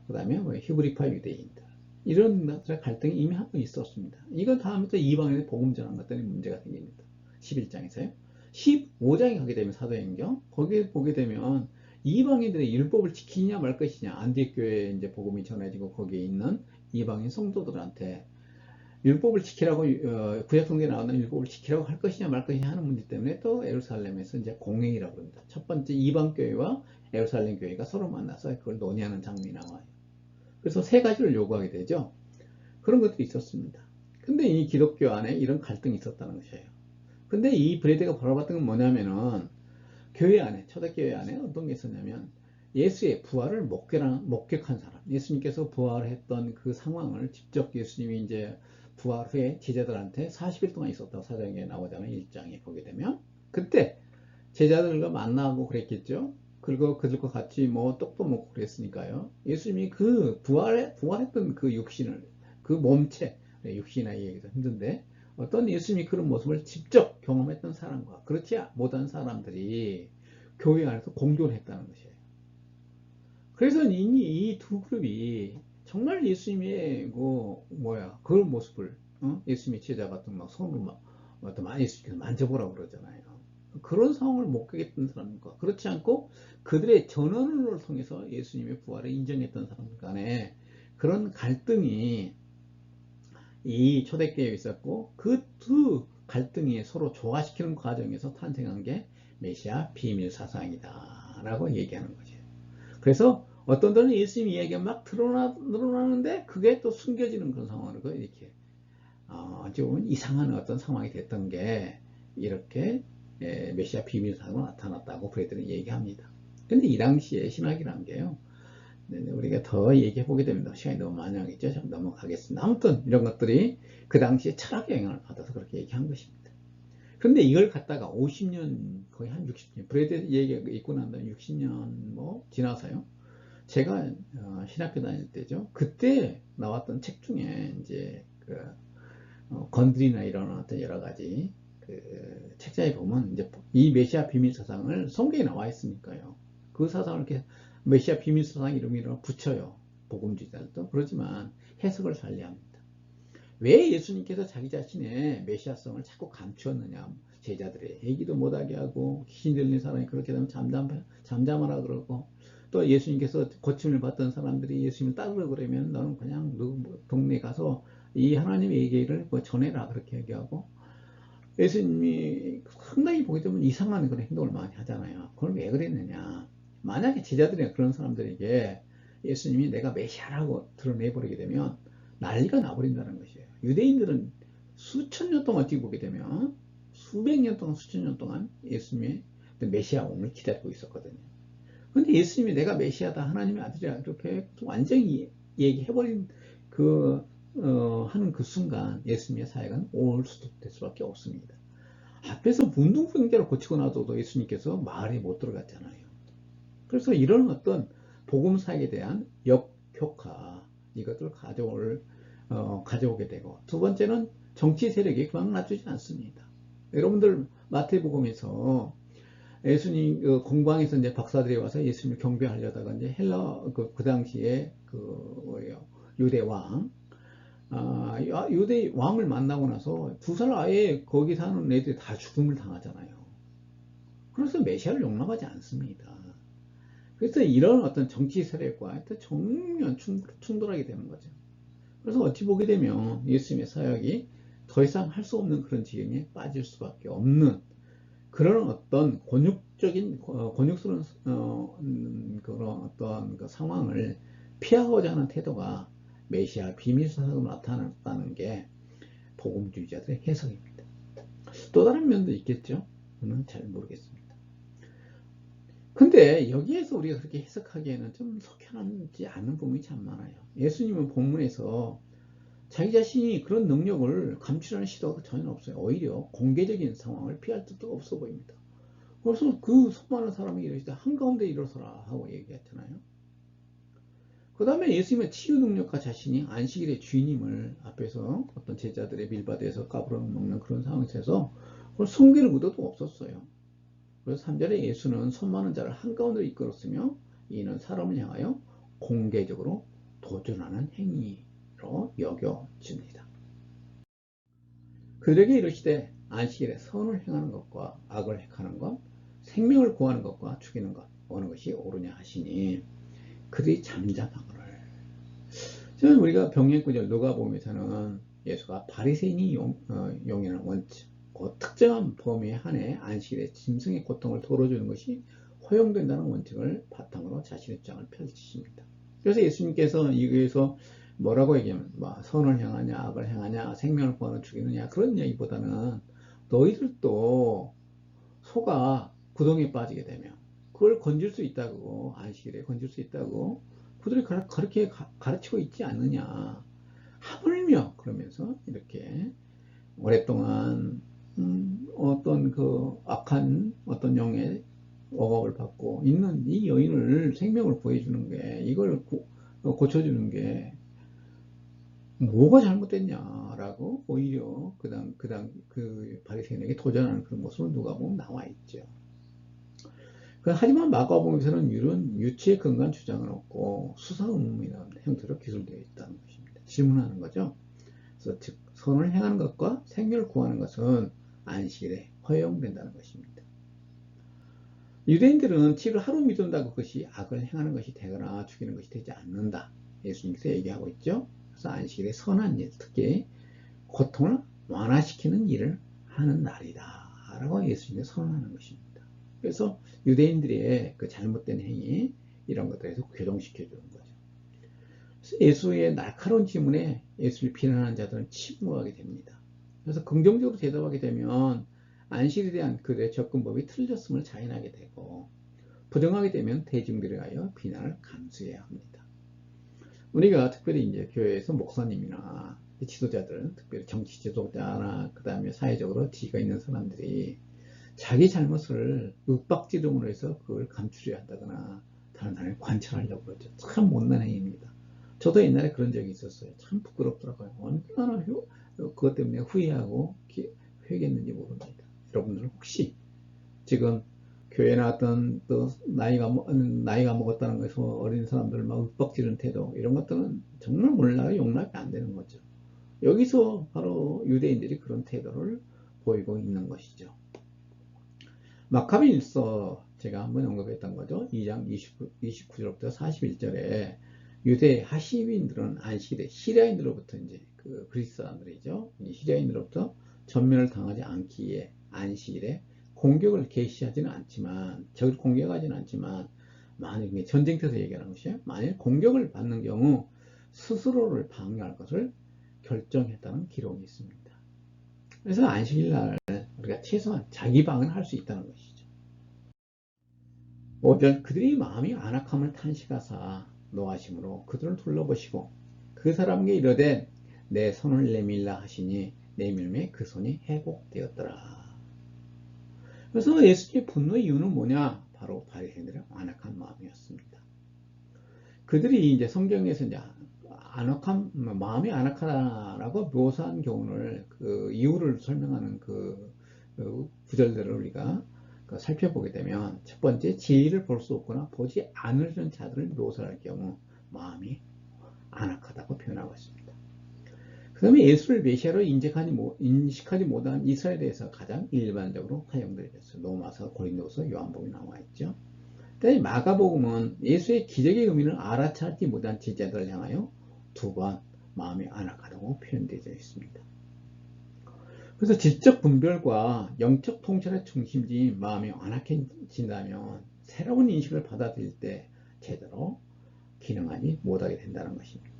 그 다음에 히브리파 유대인들, 이런 갈등이 이미 한 번 있었습니다. 이거 다음부터 이방인의 복음 전한 것 때문에 문제가 생깁니다. 11장에서요. 15장에 가게 되면 사도행전 거기에 보게 되면 이방인들의 율법을 지키냐 말 것이냐, 안디옥 교회에 이제 복음이 전해지고 거기에 있는 이방인 성도들한테 율법을 지키라고, 구약 성경에 나오는 율법을 지키라고 할 것이냐 말 것이냐 하는 문제 때문에 또 예루살렘에서 이제 공회의라고 합니다. 첫 번째 이방 교회와 예루살렘 교회가 서로 만나서 그걸 논의하는 장면이 나와요. 그래서 세 가지를 요구하게 되죠. 그런 것도 있었습니다. 근데 이 기독교 안에 이런 갈등이 있었다는 것이에요. 근데 이 브레드가 바라봤던 건 뭐냐면은, 교회 안에, 초대교회 안에 어떤 게 있었냐면, 예수의 부활을 목격한 사람, 예수님께서 부활했던 그 상황을 직접 예수님이 이제 부활 후에 제자들한테 40일 동안 있었다고 사도행전에 나오잖아요. 1장에 보게 되면. 그때 제자들과 만나고 그랬겠죠. 그리고 그들과 같이 뭐 떡도 먹고 그랬으니까요. 예수님이 그 부활했던 그 육신을, 그 몸체, 육신이나 얘기도 힘든데, 어떤 예수님이 그런 모습을 직접 경험했던 사람과 그렇지 못한 사람들이 교회 안에서 공존을 했다는 것이에요. 그래서 이 두 그룹이 정말 예수님의 그 모습을, 예수님의 제자 같은 막 손으로 막 예수님께서 만져보라고 그러잖아요. 그런 상황을 목격했던 사람과 그렇지 않고 그들의 전언을 통해서 예수님의 부활을 인정했던 사람들 간에 그런 갈등이 이 초대교회에 있었고, 그 두 갈등이 서로 조화시키는 과정에서 탄생한 게 메시아 비밀 사상이다 라고 얘기하는 거죠. 그래서 어떤 때는 예수님 이야기가 막 드러나는데 그게 또 숨겨지는 그런 상황으로 이렇게 좀 이상한 어떤 상황이 됐던 게 이렇게 메시아 비밀 사상으로 나타났다고 브레드는 얘기합니다. 근데 이 당시에 신학이란 게요, 우리가 더 얘기해 보게 되면 시간이 너무 많이 하겠죠. 좀 넘어가겠습니다. 아무튼 이런 것들이 그 당시에 철학의 영향을 받아서 그렇게 얘기한 것입니다. 그런데 이걸 갖다가 50년, 거의 한 60년, 브레드 얘기가 있고 난 다음에 60년 뭐 지나서요. 제가 신학교 다닐 때죠. 그때 나왔던 책 중에 이제 그 건드리나 이런 어떤 여러 가지 그 책자에 보면 이제 이 메시아 비밀 사상을 성경에 나와 있으니까요. 그 사상을 이렇게 메시아 비밀 사상 이름으로 붙여요. 복음주의자들도. 그렇지만 해석을 달리합니다. 왜 예수님께서 자기 자신의 메시아성을 자꾸 감추었느냐. 제자들의 얘기도 못하게 하고 귀신 들린 사람이 그렇게 되면 잠잠하라 그러고, 또 예수님께서 고침을 받던 사람들이 예수님을 따르려고 그러면 너는 그냥 동네 가서 이 하나님의 얘기를 뭐 전해라 그렇게 얘기하고, 예수님이 상당히 보게 되면 이상한 그런 행동을 많이 하잖아요. 그걸 왜 그랬느냐. 만약에 제자들이 그런 사람들에게 예수님이 내가 메시아라고 드러내버리게 되면 난리가 나버린다는 것이에요. 유대인들은 수천 년 동안 어떻게 보게 되면 수백 년 동안 수천 년 동안 예수님의 메시아 옴을 기다리고 있었거든요. 근데 예수님이 내가 메시아다 하나님의 아들이야 이렇게 완전히 얘기해버린 그 하는 그 순간 예수님의 사역은 올스톱될 수밖에 없습니다. 앞에서 문둥병자를 고치고 나서도 예수님께서 마을에 못 들어갔잖아요. 그래서 이런 어떤 복음 사역에 대한 역효과 이것들을 가져오게 되고, 두 번째는 정치 세력이 그만 놔두지 않습니다. 여러분들 마태복음에서 예수님 공방에서 이제 박사들이 와서 예수님을 경배하려다가 이제 그 당시에 유대 왕 유대 왕을 만나고 나서 두 살 아예 거기 사는 애들이 다 죽음을 당하잖아요. 그래서 메시아를 용납하지 않습니다. 그래서 이런 어떤 정치 세력과 정면 충돌하게 되는 거죠. 그래서 어찌 보게 되면 예수님의 사역이 더 이상 할 수 없는 그런 지경에 빠질 수밖에 없는 그런 어떤 곤욕스러운 그런 어떤 그 상황을 피하고자 하는 태도가 메시아 비밀사상으로 나타났다는 게 복음주의자들의 해석입니다. 또 다른 면도 있겠죠? 저는 잘 모르겠습니다. 근데 여기에서 우리가 그렇게 해석하기에는 좀 속편하지 않는 부분이 참 많아요. 예수님은 본문에서 자기 자신이 그런 능력을 감추려는 시도가 전혀 없어요. 오히려 공개적인 상황을 피할 뜻도 없어 보입니다. 그래서 그 수많은 사람이 이러시다 한가운데 일어서라 하고 얘기했잖아요. 그 다음에 예수님의 치유 능력과 자신이 안식일의 주인임을 앞에서 어떤 제자들의 밀바디에서 까불어 먹는 그런 상황에서 그걸 숨길 의도도 없었어요. 그래서 3절에 예수는 손 많은 자를 한가운데로 이끌었으며 이는 사람을 향하여 공개적으로 도전하는 행위로 여겨집니다. 그들에게 이르시되 안식일에 선을 행하는 것과 악을 행하는 것, 생명을 구하는 것과 죽이는 것 어느 것이 옳으냐 하시니 그들이 잠잠하거늘. 저는 우리가 병행구절 누가복음에서는 예수가 바리새인이 용인하는 원칙, 그 특정한 범위에 한해 안식일에 짐승의 고통을 덜어주는 것이 허용된다는 원칙을 바탕으로 자신의 주장을 펼치십니다. 그래서 예수님께서 여기에서 뭐라고 얘기하면 선을 행하냐 악을 행하냐 생명을 구하는 죽이느냐 그런 이야기보다는 너희들도 소가 구덩이에 빠지게 되면 그걸 건질 수 있다고, 안식일에 건질 수 있다고 그들이 그렇게 가르치고 있지 않느냐. 하물며 그러면서 이렇게 오랫동안 어떤 그 악한 어떤 영의 억압을 받고 있는 이 여인을 생명을 구해주는 게, 이걸 고쳐주는 게 뭐가 잘못됐냐라고 오히려 그 바리새인에게 도전하는 그런 모습을 누가 보면 나와 있죠. 하지만 마가복음에서는 이런 유치에 근거한 주장은 없고 수사 의문이라는 형태로 기술되어 있다는 것입니다. 질문하는 거죠. 그래서 즉 선을 행하는 것과 생명을 구하는 것은 안식일에 허용된다는 것입니다. 유대인들은 치를 하루 믿는다고 그것이 악을 행하는 것이 되거나 죽이는 것이 되지 않는다. 예수님께서 얘기하고 있죠. 그래서 안식일에 선한 일, 특히 고통을 완화시키는 일을 하는 날이다 라고 예수님께서 선언하는 것입니다. 그래서 유대인들의 그 잘못된 행위 이런 것들에서 교정시켜 주는 거죠. 그래서 예수의 날카로운 질문에 예수를 비난하는 자들은 침묵하게 됩니다. 그래서 긍정적으로 대답하게 되면 안식일에 대한 그들의 접근법이 틀렸음을 자인하게 되고, 부정하게 되면 대중들에 하여 비난을 감수해야 합니다. 우리가 특별히 이제 교회에서 목사님이나 지도자들, 특별히 정치 지도자나 그 다음에 사회적으로 지위가 있는 사람들이 자기 잘못을 윽박지름으로 해서 그걸 감추려 한다거나 다른 사람을 관찰하려고 그러죠. 참 못난 행위입니다. 저도 옛날에 그런 적이 있었어요. 참 부끄럽더라고요. 얼마나 그것 때문에 후회하고 회개했는지 모릅니다. 여러분들은 혹시 지금 교회 나왔던 또 나이가 먹었다는 것에서 어린 사람들 막 윽박지르는 태도 이런 것들은 정말 몰라요. 용납이 안 되는 거죠. 여기서 바로 유대인들이 그런 태도를 보이고 있는 것이죠. 마카비일서 제가 한번 언급했던 거죠. 2장 29절부터 41절에 유대 하시민들은 안식일에 시리아인들로부터 이제 그 그리스 사람들이죠. 시리아인들로부터 전면을 당하지 않기에 안식일에 공격을 개시하지는 않지만 적을 공격하지는 않지만 만약에 전쟁터에서 얘기하는 것이에요. 만약 공격을 받는 경우 스스로를 방어할 것을 결정했다는 기록이 있습니다. 그래서 안식일 날 우리가 최소한 자기 방어는 할 수 있다는 것이죠. 5절 그들이 마음이 안악함을 탄식하사 노하심으로 그들을 둘러보시고 그 사람에게 이르되 내 손을 내밀라 하시니 내밀매 그 손이 회복되었더라. 그래서 예수님의 분노의 이유는 뭐냐? 바로 바리새인들의 안악한 마음이었습니다. 그들이 이제 성경에서 이제 마음이 안악하다라고 묘사한 경우를 그 이유를 설명하는 그 구절들을 우리가 살펴보게 되면 첫 번째 지혜를 볼 수 없거나 보지 않으려는 자들을 묘사할 경우 마음이 안악하다고 표현하고 있습니다. 그 다음에 예수를 메시아로 인식하지 못한 이스라엘에서 가장 일반적으로 사용되었어요. 로마서, 고린도서, 요한복음이 나와 있죠. 마가복음은 예수의 기적의 의미를 알아차지 못한 제자들을 향하여 두 번 마음이 안악하다고 표현되어 있습니다. 그래서 지적 분별과 영적 통찰의 중심지인 마음이 안악해진다면 새로운 인식을 받아들일 때 제대로 기능하지 못하게 된다는 것입니다.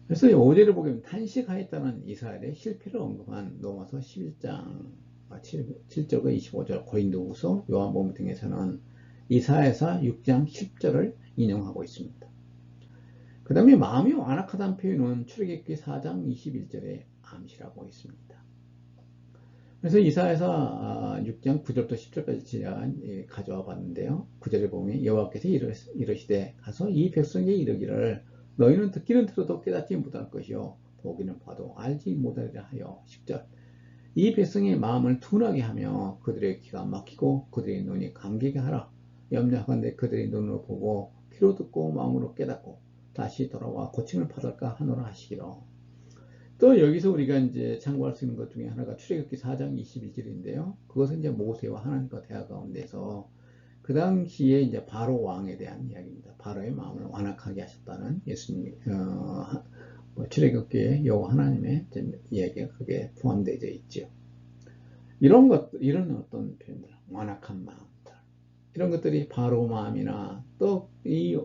그래서 5절을 보게 되면 탄식하였다는 이스라엘의 실패를 언급한 로마서 11장 7절과 25절, 고린도후서, 요한복음 등에서는 이사야서 6장 10절을 인용하고 있습니다. 그 다음에 마음이 완악하다는 표현은 출애굽기 4장 21절에 암시라고 있습니다. 그래서 이사야서 6장 9절부터 10절까지 제가 가져와 봤는데요. 9절에 보면 여호와께서 이르시되 가서 이 백성에게 이르기를 너희는 듣기는 들어도 깨닫지 못할 것이요 보기는 봐도 알지 못하리라 하여 10절 이 백성의 마음을 둔하게 하며 그들의 귀가 막히고 그들의 눈이 감기게 하라. 염려하건대 그들의 눈으로 보고 귀로 듣고 마음으로 깨닫고 다시 돌아와 고침을 받을까 하노라 하시기로. 또 여기서 우리가 이제 참고할 수 있는 것 중에 하나가 출애굽기 4장 21절인데요. 그것은 이제 모세와 하나님과 대화 가운데서 그 당시에 이제 바로 왕에 대한 이야기입니다. 바로의 마음을 완악하게 하셨다는 예수님 출애굽기의 여호와 하나님의 이야기가 그게 포함되어 있죠. 이런 어떤 표현들, 완악한 마음들, 이런 것들이 바로 마음이나 또 이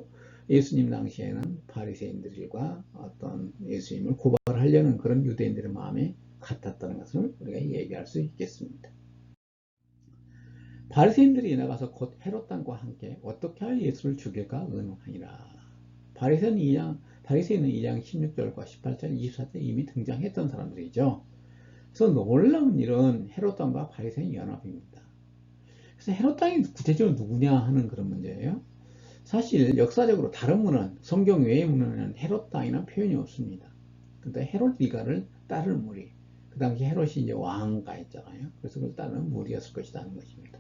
예수님 당시에는 바리새인들과 어떤 예수님을 고발하려는 그런 유대인들의 마음이 같았다는 것을 우리가 얘기할 수 있겠습니다. 바리새인들이 나가서 곧 헤롯 왕과 함께 어떻게 하여 예수를 죽일까 의논하니라. 바리새인은 2장 16절과 18절, 24절 이미 등장했던 사람들이죠. 그래서 놀라운 일은 헤롯 왕과 바리새인 연합입니다. 그래서 헤롯 왕이 구체적으로 누구냐 하는 그런 문제예요. 사실 역사적으로 다른 문헌, 성경 외의 문헌에는 헤롯 왕이라는 표현이 없습니다. 근데 헤롯 일가를 따를 무리, 그 당시 헤롯이 이제 왕가 있잖아요. 그래서 그걸 따르는 무리였을 것이라는 것입니다.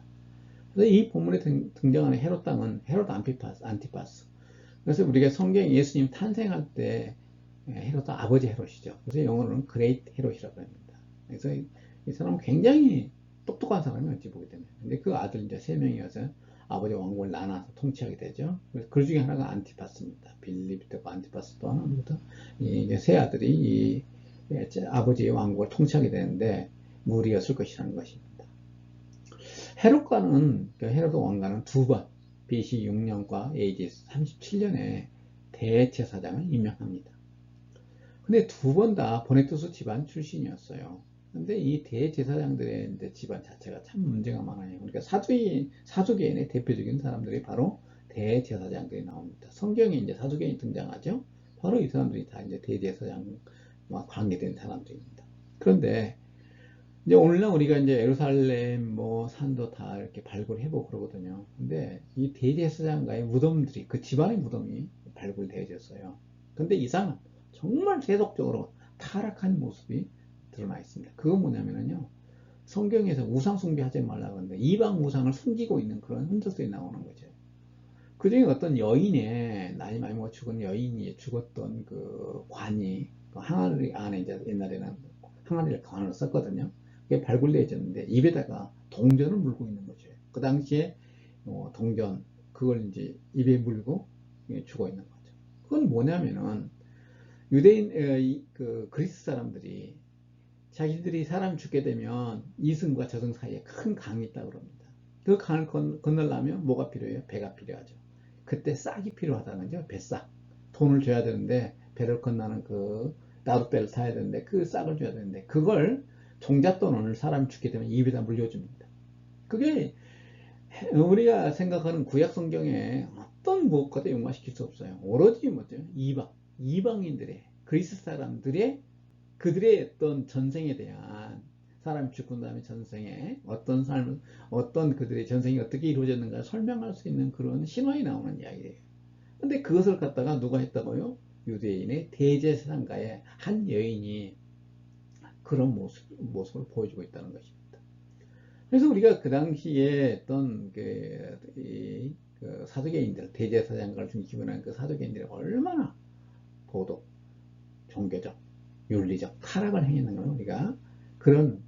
그래서 이 본문에 등장하는 헤롯 왕은 헤롯 안티파스. 그래서 우리가 성경 예수님 탄생할 때 헤롯 아버지 헤롯이죠. 그래서 영어로는 그레이트 헤롯이라고 합니다. 그래서 이 사람은 굉장히 똑똑한 사람이 어찌 보게 되면. 근데 그 아들 이제 3명이어서 아버지 왕국을 나눠서 통치하게 되죠. 그래서 그 중에 하나가 안티파스입니다. 빌립도 안티파스 또 하나부터 이 세 아들이 이 아버지의 왕국을 통치하게 되는데 무리였을 것이라는 것입니다. 헤롯 왕가는 두 번 BC 6년과 AD 37년에 대제사장을 임명합니다. 근데 두 번 다 보네투스 집안 출신이었어요. 근데 이 대제사장들의 집안 자체가 참 문제가 많아요. 그러니까 사두개인의 대표적인 사람들이 바로 대제사장들이 나옵니다. 성경에 이제 사도계인이 등장하죠. 바로 이 사람들이 다 이제 대제사장과 관계된 사람들입니다. 그런데 이제 오늘날 우리가 이제 예루살렘 뭐 산도 다 이렇게 발굴해보고 그러거든요. 근데 이 대제사장과의 무덤들이, 그 집안의 무덤이 발굴되어졌어요. 근데 이상은 정말 세속적으로 타락한 모습이 드러나 있습니다. 그건 뭐냐면요, 성경에서 우상 숭배하지 말라고 하는데 이방 우상을 숨기고 있는 그런 흔적들이 나오는 거죠. 그 중에 어떤 여인의, 나이 많이 먹어 죽은 여인이 죽었던 그 관이, 그 항아리 안에 이제 옛날에는 항아리를 관으로 썼거든요. 그게 발굴되어졌는데 입에다가 동전을 물고 있는 거죠. 그 당시에 동전, 그걸 이제 입에 물고 죽어 있는 거죠. 그건 뭐냐면은 유대인, 그 그리스 사람들이 자기들이 사람 죽게 되면 이승과 저승 사이에 큰 강이 있다고 그럽니다. 그 강을 건너려면 뭐가 필요해요? 배가 필요하죠. 그때 싹이 필요하다는 거죠. 배싹. 돈을 줘야 되는데 배를 건너는 그 나룻배를 타야 되는데 그 싹을 줘야 되는데 그걸 종잣돈을 사람 죽게 되면 입에다 물려줍니다. 그게 우리가 생각하는 구약 성경에 어떤 무엇과도 연관시킬 수 없어요. 오로지 뭐죠? 이방인들의, 그리스 사람들의, 그들의 어떤 전생에 대한, 사람이 죽은 다음에 전생에 어떤 삶을, 어떤 그들의 전생이 어떻게 이루어졌는가 설명할 수 있는 그런 신화에 나오는 이야기예요. 근데 그것을 갖다가 누가 했다고요? 유대인의 대제사장가의 한 여인이 그런 모습을 보여주고 있다는 것입니다. 그래서 우리가 그 당시에 어떤 그 사두개인들, 대제사장가를 중심으로 한 그 사두개인들이 얼마나 도덕, 종교적, 윤리적 타락을 행했는가 우리가 그런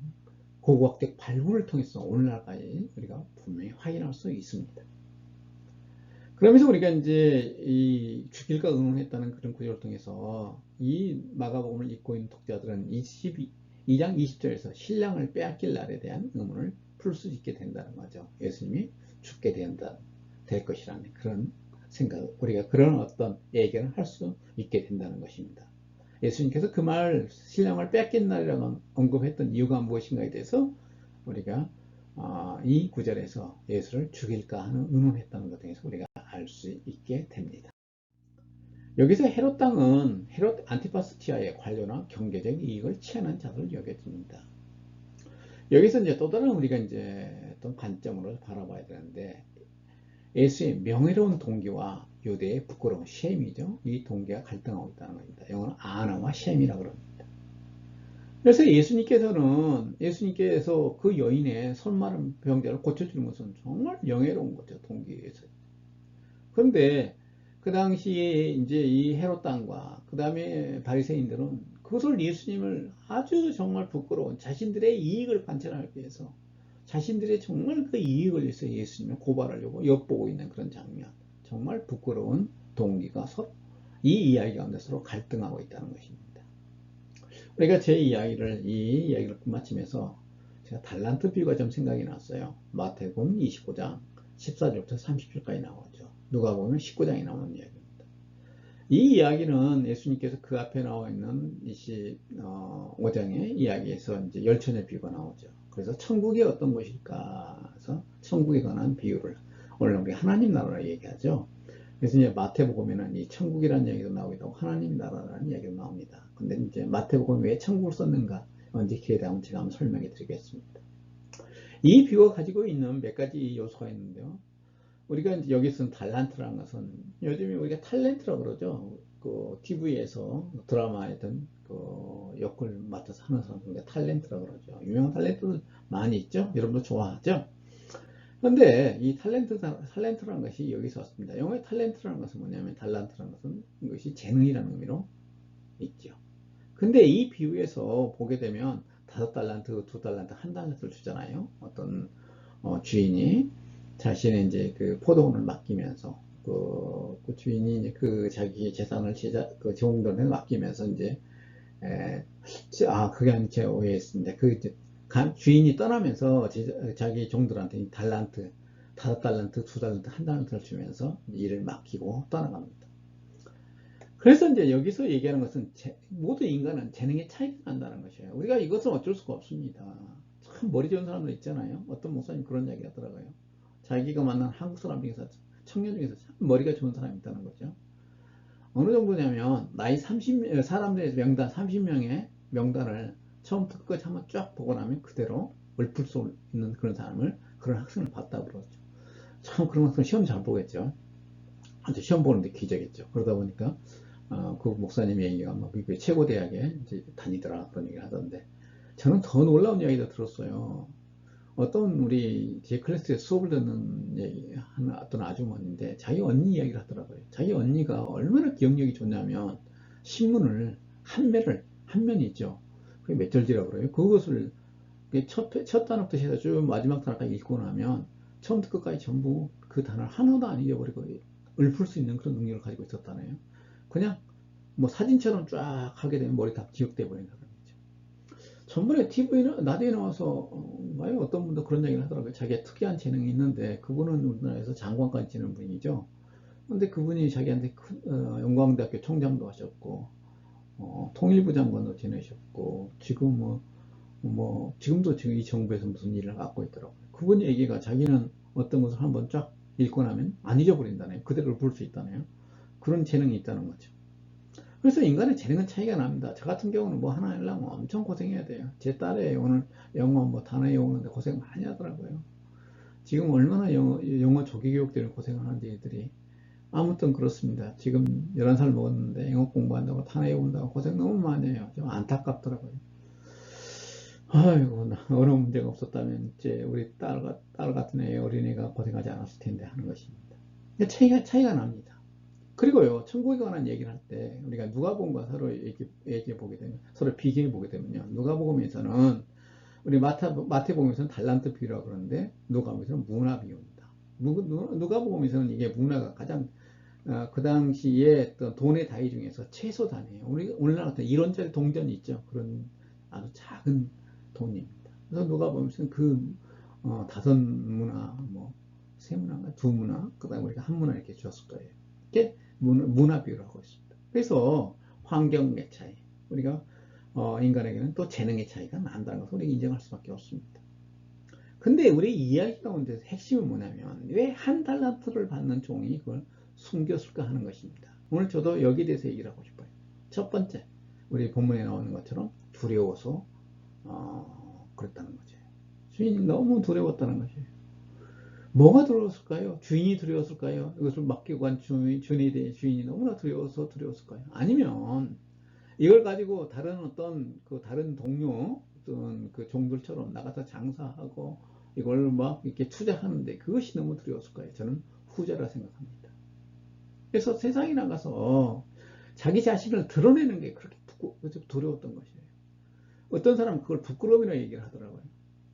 고고학적 발굴을 통해서 오늘날까지 우리가 분명히 확인할 수 있습니다. 그러면서 우리가 이제 이 죽일까 의논했다는 그런 구절을 통해서 이 마가복음을 읽고 있는 독자들은 2장 20절에서 신랑을 빼앗길 날에 대한 의문을 풀 수 있게 된다는 거죠. 예수님이 죽게 될 것이라는 그런 생각, 우리가 그런 어떤 예견을 할 수 있게 된다는 것입니다. 예수님께서 그 말, 신랑을 빼앗긴 날이라고 언급했던 이유가 무엇인가에 대해서 우리가 이 구절에서 예수를 죽일까 하는 의논했다는 것 등에서 우리가 알 수 있게 됩니다. 여기서 헤롯 땅은 헤롯 안티파스티아의 관료나 경제적 이익을 취하는 자들을 여겨집니다. 여기서 이제 또 다른 우리가 이제 어떤 관점으로 바라봐야 되는데, 예수의 명예로운 동기와 유대의 부끄러운 셈이죠. 이 동기가 갈등하고 있다는 겁니다. 영어는 아나와 셈이라고 그럽니다. 그래서 예수님께서 그 여인의 손 마른 병자를 고쳐주는 것은 정말 명예로운 거죠. 동기에서. 그런데 그 당시에 이제 이 헤롯 땅과 그 다음에 바리새인들은 그것을 예수님을 아주 정말 부끄러운 자신들의 이익을 관철하기 위해서 자신들의 정말 그 이익을 위해서 예수님을 고발하려고 엿보고 있는 그런 장면, 정말 부끄러운 동기가 서로 이 이야기 가운데 서로 갈등하고 있다는 것입니다. 우리가 이 이야기를 끝마치면서 제가 달란트 비유가 좀 생각이 났어요. 마태복음 25장 14절부터 30절까지 나오죠. 누가복음 19장에 나오는 이야기입니다. 이 이야기는 예수님께서 그 앞에 나와 있는 25장의 이야기에서 이제 열처녀 비유가 나오죠. 그래서 천국이 어떤 것일까 해서 천국에 관한 비유를 오늘 우리 하나님 나라를 얘기하죠. 그래서 이제 마태복음에는 이 천국이라는 얘기도 나오기도 하고 하나님 나라라는 얘기도 나옵니다. 근데 이제 마태복음 왜 천국을 썼는가 언제 기회 되면 제가 한번 설명해 드리겠습니다. 이 비유가 가지고 있는 몇 가지 요소가 있는데요. 우리가 이제 여기 쓴 달란트라는 것은 요즘에 우리가 탤런트라고 그러죠. 그 TV에서 드라마에든 그 역을 맡아서 하는 사람들 탤런트라고 그러죠. 유명한 탤런트들 많이 있죠. 여러분도 좋아하죠. 그런데 이 탤런트라는 것이 여기서 왔습니다. 영어의 탤런트라는 것은 뭐냐면 달란트라는 것은 이것이 재능이라는 의미로 있죠. 근데 이 비유에서 보게 되면 5달란트, 2달란트, 1달란트를 주잖아요. 어떤 주인이 자신의 이제 그 포도원을 맡기면서 그 주인이 이제 그 자기 재산을 그 종들한테 맡기면서 이제 그게 아니 제가 오해했습니다. 그 이제 주인이 떠나면서 자기 종들한테 달란트, 5달란트, 2달란트, 1달란트를 주면서 일을 맡기고 떠나갑니다. 그래서 이제 여기서 얘기하는 것은 모든 인간은 재능의 차이가 난다는 것이에요. 우리가 이것은 어쩔 수가 없습니다. 참 머리 좋은 사람들 있잖아요. 어떤 목사님 그런 이야기 하더라고요. 자기가 만난 한국 사람 중에서 청년 중에서 참 머리가 좋은 사람이 있다는 거죠. 어느 정도냐면 나이 30, 사람들의 명단 30명의 명단을 처음부터 끝까지 한번 쫙 보고 나면 그대로 읊을 수 있는 그런 사람을, 그런 학생을 봤다고 그러죠. 참 그런 학생 시험 잘 보겠죠. 아주 시험 보는데 기적이죠. 그러다 보니까 그 목사님 얘기가 뭐 미국의 최고 대학에 이제 다니더라 그런 얘기를 하던데, 저는 더 놀라운 이야기도 들었어요. 어떤 우리 제 클래스에 수업을 듣는 얘기 하는 어떤 아주머니인데 자기 언니 이야기를 하더라고요. 자기 언니가 얼마나 기억력이 좋냐면 신문을 한 면이 있죠. 그게 몇 절지라고 그래요. 그것을 첫 단어부터 해서 쭉 마지막 단어까지 읽고 나면 처음부터 끝까지 전부 그 단어를 하나도 안 잊어버리고 읊을 수 있는 그런 능력을 가지고 있었다네요. 그냥 뭐 사진처럼 쫙 하게 되면 머리 다 기억돼 버리는 사람이죠. 전번에 TV나 라디오에 나와서 만약 어떤 분도 그런 얘기를 하더라고요. 자기가 특이한 재능이 있는데, 그분은 우리나라에서 장관까지 지낸 분이죠. 근데 그분이 자기한테 영광대학교 총장도 하셨고 통일부 장관도 지내셨고 지금 지금도 지금 이 정부에서 무슨 일을 맡고 있더라고요. 그분 얘기가 자기는 어떤 것을 한번 쫙 읽고 나면 안 잊어버린다네요. 그대로 볼 수 있다네요. 그런 재능이 있다는 거죠. 그래서 인간의 재능은 차이가 납니다. 저 같은 경우는 뭐 하나 하려면 엄청 고생해야 돼요. 제 딸애 오늘 영어 뭐 단어 외우는데 고생 많이 하더라고요. 지금 얼마나 영어 조기 교육 때문에 고생을 하는지 애들이. 아무튼 그렇습니다. 지금 11살 먹었는데 영어 공부한다고 단어 외운다고 고생 너무 많이 해요. 좀 안타깝더라고요. 아이고, 어느 문제가 없었다면 이제 우리 딸 같은 애 어린애가 고생하지 않았을 텐데 하는 것입니다. 차이가 납니다. 그리고요, 천국에 관한 얘기를 할 때 우리가 누가복음과 서로 얘기해 보게 되면, 서로 비교해 보게 되면요, 누가복음에서는 우리 마태복음에서는 달란트 비유라고 그러는데 누가복음에서는 문화 비유입니다. 누가복음에서는 이게 문화가 가장 그 당시에 또 돈의 다이 중에서 최소 단위예요. 우리 오늘날 같은 1원짜리 동전이 있죠. 그런 아주 작은 돈입니다. 그래서 누가복음에서는 그 다섯 문화, 뭐 세 문화인가 두 문화, 그다음에 우리가 한 문화 이렇게 주었을 거예요. 이게 문화 비유를 하고 있습니다. 그래서 환경의 차이, 우리가 인간에게는 또 재능의 차이가 난다는 것을 우리가 인정할 수밖에 없습니다. 근데 우리 이야기 가운데 핵심은 뭐냐면 왜 한 달란트를 받는 종이 그걸 숨겼을까 하는 것입니다. 오늘 저도 여기에 대해서 얘기를 하고 싶어요. 첫 번째, 우리 본문에 나오는 것처럼 두려워서 그랬다는 거죠. 주인이 너무 두려웠다는 것이에요. 뭐가 두려웠을까요? 주인이 두려웠을까요? 이것을 맡기고 간 주인에 대해 주인이 너무나 두려웠을까요? 아니면 이걸 가지고 다른 어떤 그 다른 동료 어떤 그 종들처럼 나가서 장사하고 이걸 막 이렇게 투자하는데 그것이 너무 두려웠을까요? 저는 후자라 생각합니다. 그래서 세상에 나가서 자기 자신을 드러내는 게 그렇게 두려웠던 것이에요. 어떤 사람은 그걸 부끄러움이라고 얘기를 하더라고요.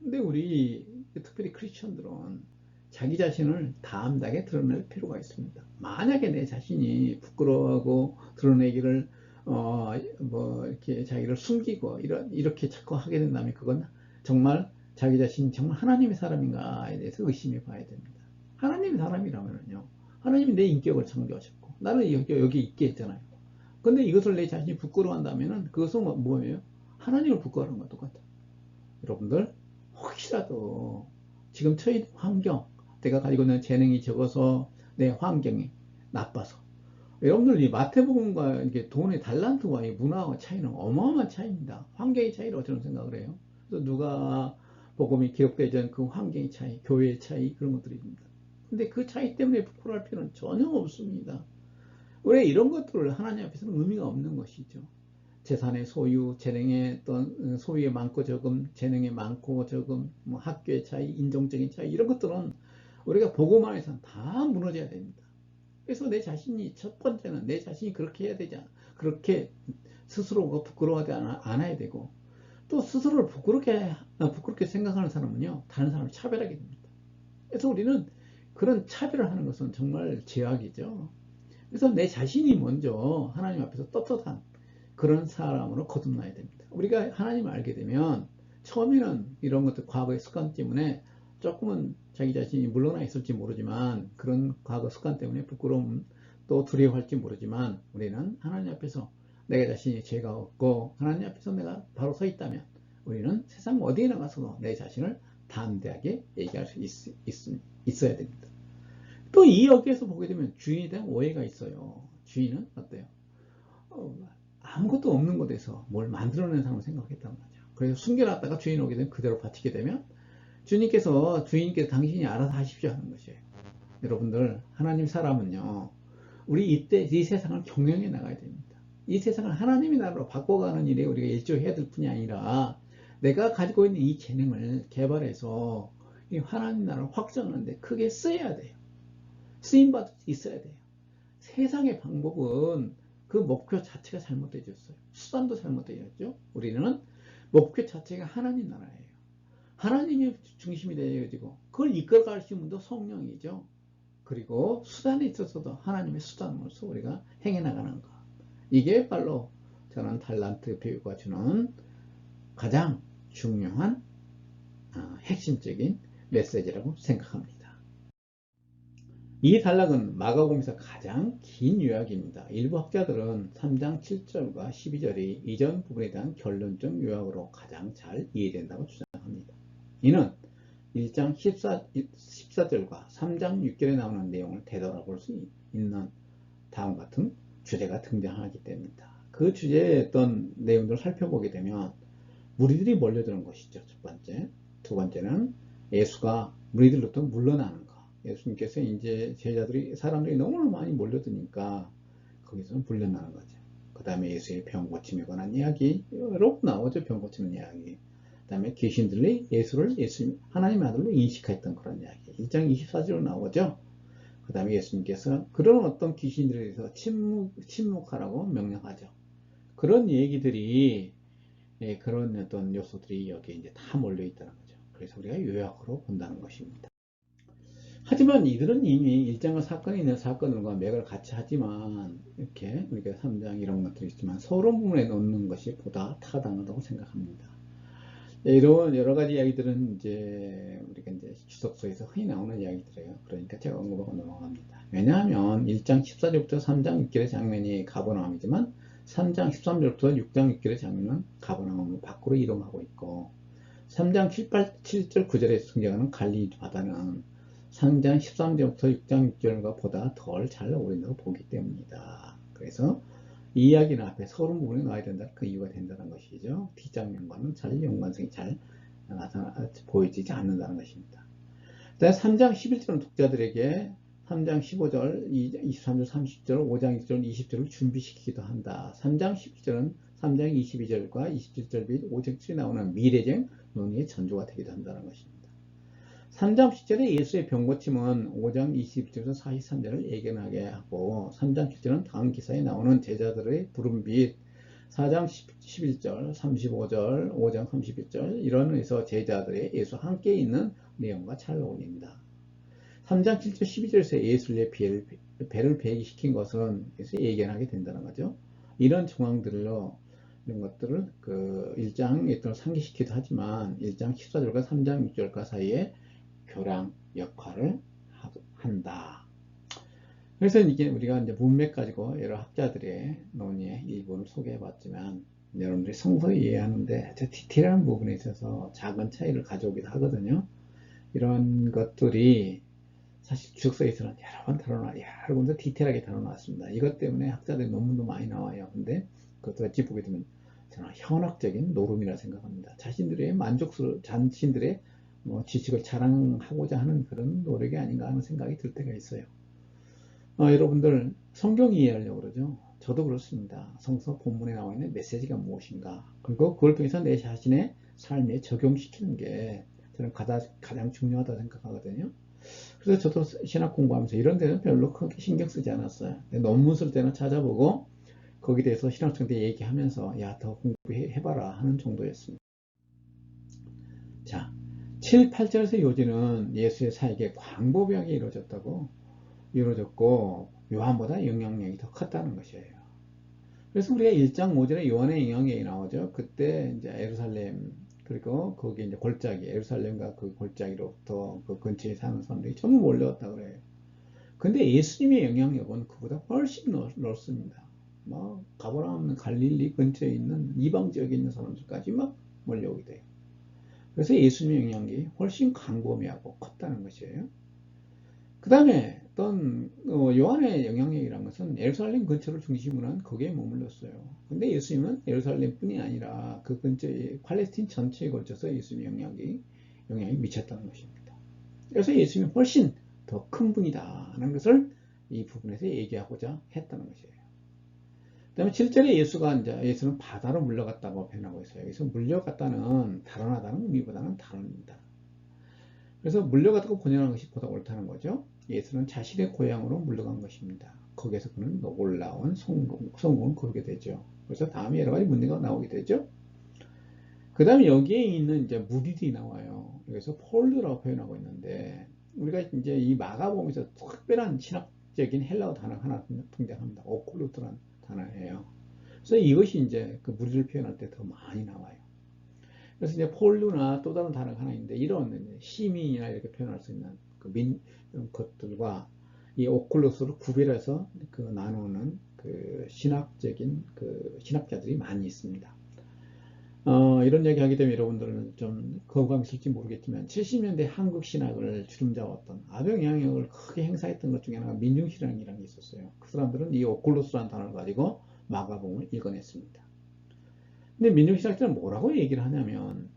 근데 우리 특별히 크리스천들은 자기 자신을 담대하게 드러낼 필요가 있습니다. 만약에 내 자신이 부끄러워하고 드러내기를 뭐 이렇게 자기를 숨기고 이렇게 자꾸 하게 된다면 그건 정말 자기 자신이 정말 하나님의 사람인가에 대해서 의심해 봐야 됩니다. 하나님의 사람이라면요, 하나님이 내 인격을 창조하셨고 나는 여기 있게 했잖아요. 근데 이것을 내 자신이 부끄러워한다면은 그것은 뭐예요? 하나님을 부끄러워하는 것과 똑같아요. 여러분들 혹시라도 지금 처해 환경, 내가 가지고 있는 재능이 적어서 내 환경이 나빠서, 여러분들 이 마태복음과 이게 돈의 달란트와 이 문화와 차이는 어마어마한 차이입니다. 환경의 차이라고 저는 생각을 해요. 그래서 누가복음이 기록되기 전 그 환경의 차이, 교회의 차이, 그런 것들입니다. 근데 그 차이 때문에 부끄러워할 필요는 전혀 없습니다. 왜 이런 것들을 하나님 앞에서는 의미가 없는 것이죠. 재산의 소유, 재능의 어떤 소유의 많고 적음, 재능의 많고 적음, 뭐 학교의 차이, 인종적인 차이, 이런 것들은 우리가 복음 안에서는 다 무너져야 됩니다. 그래서 내 자신이, 첫 번째는 내 자신이 그렇게 해야 되지 않아. 그렇게 스스로가 부끄러워하지 않아야 되고, 또 스스로를 부끄럽게 생각하는 사람은요, 다른 사람을 차별하게 됩니다. 그래서 우리는 그런 차별을 하는 것은 정말 죄악이죠. 그래서 내 자신이 먼저 하나님 앞에서 떳떳한 그런 사람으로 거듭나야 됩니다. 우리가 하나님을 알게 되면 처음에는 이런 것들, 과거의 습관 때문에 조금은 자기 자신이 물러나 있을지 모르지만, 그런 과거 습관 때문에 부끄러움 또 두려워할지 모르지만, 우리는 하나님 앞에서 내 자신이 죄가 없고 하나님 앞에서 내가 바로 서 있다면 우리는 세상 어디에 나가서도 내 자신을 담대하게 얘기할 수 있어야 됩니다. 또 이 여기에서 보게 되면 주인에 대한 오해가 있어요. 주인은 어때요? 어, 아무것도 없는 곳에서 뭘 만들어낸 사람을 생각했단 말이죠. 그래서 숨겨놨다가 주인 오게 되면 그대로 바치게 되면 주인께서 당신이 알아서 하십시오 하는 것이에요. 여러분들, 하나님 사람은요, 우리 이때 이 세상을 경영해 나가야 됩니다. 이 세상을 하나님의 나라로 바꿔가는 일에 우리가 일조해야 될 뿐이 아니라 내가 가지고 있는 이 재능을 개발해서 이 하나님 나라를 확장하는데 크게 써야 돼요. 쓰임받을 수 있어야 돼요. 세상의 방법은 그 목표 자체가 잘못되어졌어요. 수단도 잘못되어졌죠. 우리는 목표 자체가 하나님 나라예요. 하나님이 중심이 되어지고 그걸 이끌어갈 수 있는 분도 성령이죠. 그리고 수단에 있어서도 하나님의 수단으로서 우리가 행해 나가는 것. 이게 바로 저는 달란트 교육가 주는 가장 중요한 핵심적인 메시지라고 생각합니다. 이 단락은 마가복음에서 가장 긴 요약입니다. 일부 학자들은 3장 7절과 12절이 이전 부분에 대한 결론적 요약으로 가장 잘 이해된다고 주장합니다. 이는 1장 14절과 3장 6절에 나오는 내용을 되돌아볼 수 있는 다음 같은 주제가 등장하기 때문입니다. 그 주제에 어떤 내용들을 살펴보게 되면 무리들이 몰려드는 것이죠. 첫 번째. 두 번째는 예수가 무리들로부터 물러나는 것. 예수님께서 이제 사람들이 너무 많이 몰려드니까 거기서 물러나는 거죠. 그 다음에 예수의 병 고침에 관한 이야기 여러 나오죠. 병 고치는 이야기. 그 다음에 귀신들이 예수를 하나님의 아들로 인식했던 그런 이야기. 1장 24절로 나오죠. 그 다음에 예수님께서 그런 어떤 귀신들에 대해서 침묵하라고 명령하죠. 그런 얘기들이 그런 어떤 요소들이 여기에 이제 다 몰려 있다는 거죠. 그래서 우리가 요약으로 본다는 것입니다. 하지만 이들은 이미 1장과 사건이 있는 사건과 맥을 같이 하지만 이렇게 우리가 3장 이런 것들이 있지만 서론 부분에 넣는 것이 보다 타당하다고 생각합니다. 이런 여러 가지 이야기들은 이제 우리가 이제 주석서에서 흔히 나오는 이야기들이에요. 그러니까 제가 언급하고 넘어갑니다. 왜냐하면 1장 14절부터 3장 6절의 장면이 가버나움이지만 3장 13절부터 6장 6절의 장면은 가버나움으로 밖으로 이동하고 있고 3장 7절 9절에 등장하는 갈릴리 바다는 3장 13절부터 6장 6절과 보다 덜 잘 어울린다고 보기 때문이다. 그래서 이 이야기는 앞에 서론 부분에 나와야 된다. 그 이유가 된다는 것이죠. 뒷장면과는 잘 연관성이 잘 보여지지 않는다는 것입니다. 3장 11절은 독자들에게 3장 15절, 23절, 30절, 5장 1절, 20절을 준비시키기도 한다. 3장 11절은 3장 22절과 27절 및 5장 7절에 나오는 미래적 논의의 전조가 되기도 한다는 것입니다. 3장 10절에 예수의 병고침은 5장 22절에서 43절을 예견하게 하고 3장 7절은 다음 기사에 나오는 제자들의 부름 및 4장 11절, 35절, 5장 31절 이런 의서 제자들의 예수 함께 있는 내용과 잘 어울립니다. 3장 7절 12절에서 예수의 배를 배기시킨 것은 예견하게 된다는 거죠. 이런 정황들로 이런 것들을 그 1장에 상기시키기도 하지만 1장 14절과 3장 6절과 사이에 교량 역할을 한다. 그래서 이게 우리가 이제 문맥 가지고 여러 학자들의 논의의 일부를 소개해봤지만 여러분들이 성서 이해하는데 디테일한 부분에 있어서 작은 차이를 가져오기도 하거든요. 이런 것들이 사실 주석서에서는 여러 번 여러 군데 디테일하게 다뤄놨습니다. 이것 때문에 학자들의 논문도 많이 나와요. 근데 그것도 어찌 보게 되면 저는 현학적인 노름이라 생각합니다. 자신들의 지식을 자랑하고자 하는 그런 노력이 아닌가 하는 생각이 들 때가 있어요. 여러분들 성경 이해하려고 그러죠. 저도 그렇습니다. 성서 본문에 나와 있는 메시지가 무엇인가, 그리고 그걸 통해서 내 자신의 삶에 적용시키는 게 저는 가장 중요하다고 생각하거든요. 그래서 저도 신학 공부하면서 이런 데는 별로 크게 신경 쓰지 않았어요. 논문 쓸 때는 찾아보고 거기에 대해서 신학생한테 얘기하면서 야, 더 공부해봐라 하는 정도였습니다. 자, 7, 8절에서 요지는 예수의 사역의 광범위하게 이루어졌고 요한보다 영향력이 더 컸다는 것이에요. 그래서 우리가 1장 5절에 요한의 영향력이 나오죠. 그때 이제 예루살렘, 그리고 거기 이제 예루살렘과 그 골짜기로부터 그 근처에 사는 사람들이 전부 몰려왔다 그래요. 근데 예수님의 영향력은 그보다 훨씬 넓습니다. 막 가버나움 갈릴리 근처에 있는 이방 지역에 있는 사람들까지 막 몰려오게 돼요. 그래서 예수님의 영향력이 훨씬 광범위하고 컸다는 것이에요. 그 다음에 어떤 요한의 영향력이라는 것은 예루살렘 근처를 중심으로 한 거기에 머물렀어요. 근데 예수님은 예루살렘뿐이 아니라 그 근처에 팔레스틴 전체에 걸쳐서 예수님의 영향이 미쳤다는 것입니다. 그래서 예수님이 훨씬 더 큰 분이다 하는 것을 이 부분에서 얘기하고자 했다는 것이에요. 그다음에 7절에 예수는 바다로 물려갔다고 표현하고 있어요. 여기서 물려갔다는 달아나다는 의미보다는 다릅니다. 그래서 물려갔다고 번역한 것이 보다 옳다는 거죠. 예수는 자신의 고향으로 물려간 것입니다. 거기에서 그는 놀라운 성공을 거두게 되죠. 그래서 다음에 여러 가지 문제가 나오게 되죠. 그 다음에 여기에 있는 이제 무리들이 나와요. 그래서 폴르라고 표현하고 있는데, 우리가 이제 이 마가복음에서 특별한 신학적인 헬라어 단어 하나 등장합니다. 오콜루트라는 단어예요. 그래서 이것이 이제 그 무리를 표현할 때 더 많이 나와요. 그래서 이제 폴루나 또 다른 단어가 하나 있는데, 이런 시민이나 이렇게 표현할 수 있는 이런 것들과 이 오클루스를 구별해서 그 나누는 그 신학적인 그 신학자들이 많이 있습니다. 이런 얘기 하게 되면 여러분들은 좀 거부감이 있을지 모르겠지만 70년대 한국 신학을 주름잡았던 아주 영향력을 크게 행사했던 것 중에 하나가 민중신학이라는 게 있었어요. 그 사람들은 이 오클루스라는 단어를 가지고 마가복음을 읽어냈습니다. 근데 민중신학자는 뭐라고 얘기를 하냐면,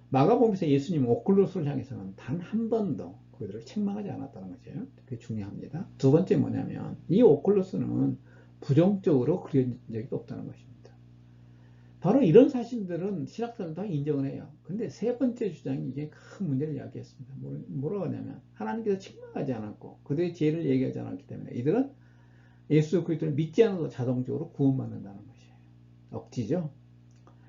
마가복음에서 예수님 오클루스를 향해서는 단 한 번도 그들을 책망하지 않았다는 거죠. 그게 중요합니다. 두 번째 뭐냐면, 이 오클루스는 부정적으로 그려진 적이 없다는 것입니다. 바로 이런 사실들은 신학자는 다 인정을 해요. 근데 세 번째 주장이 이게 큰 문제를 야기했습니다. 뭐라고 하냐면, 하나님께서 책망하지 않았고 그들의 죄를 얘기하지 않았기 때문에 이들은 예수 그리스도를 믿지 않아도 자동적으로 구원받는다는 것이에요. 억지죠.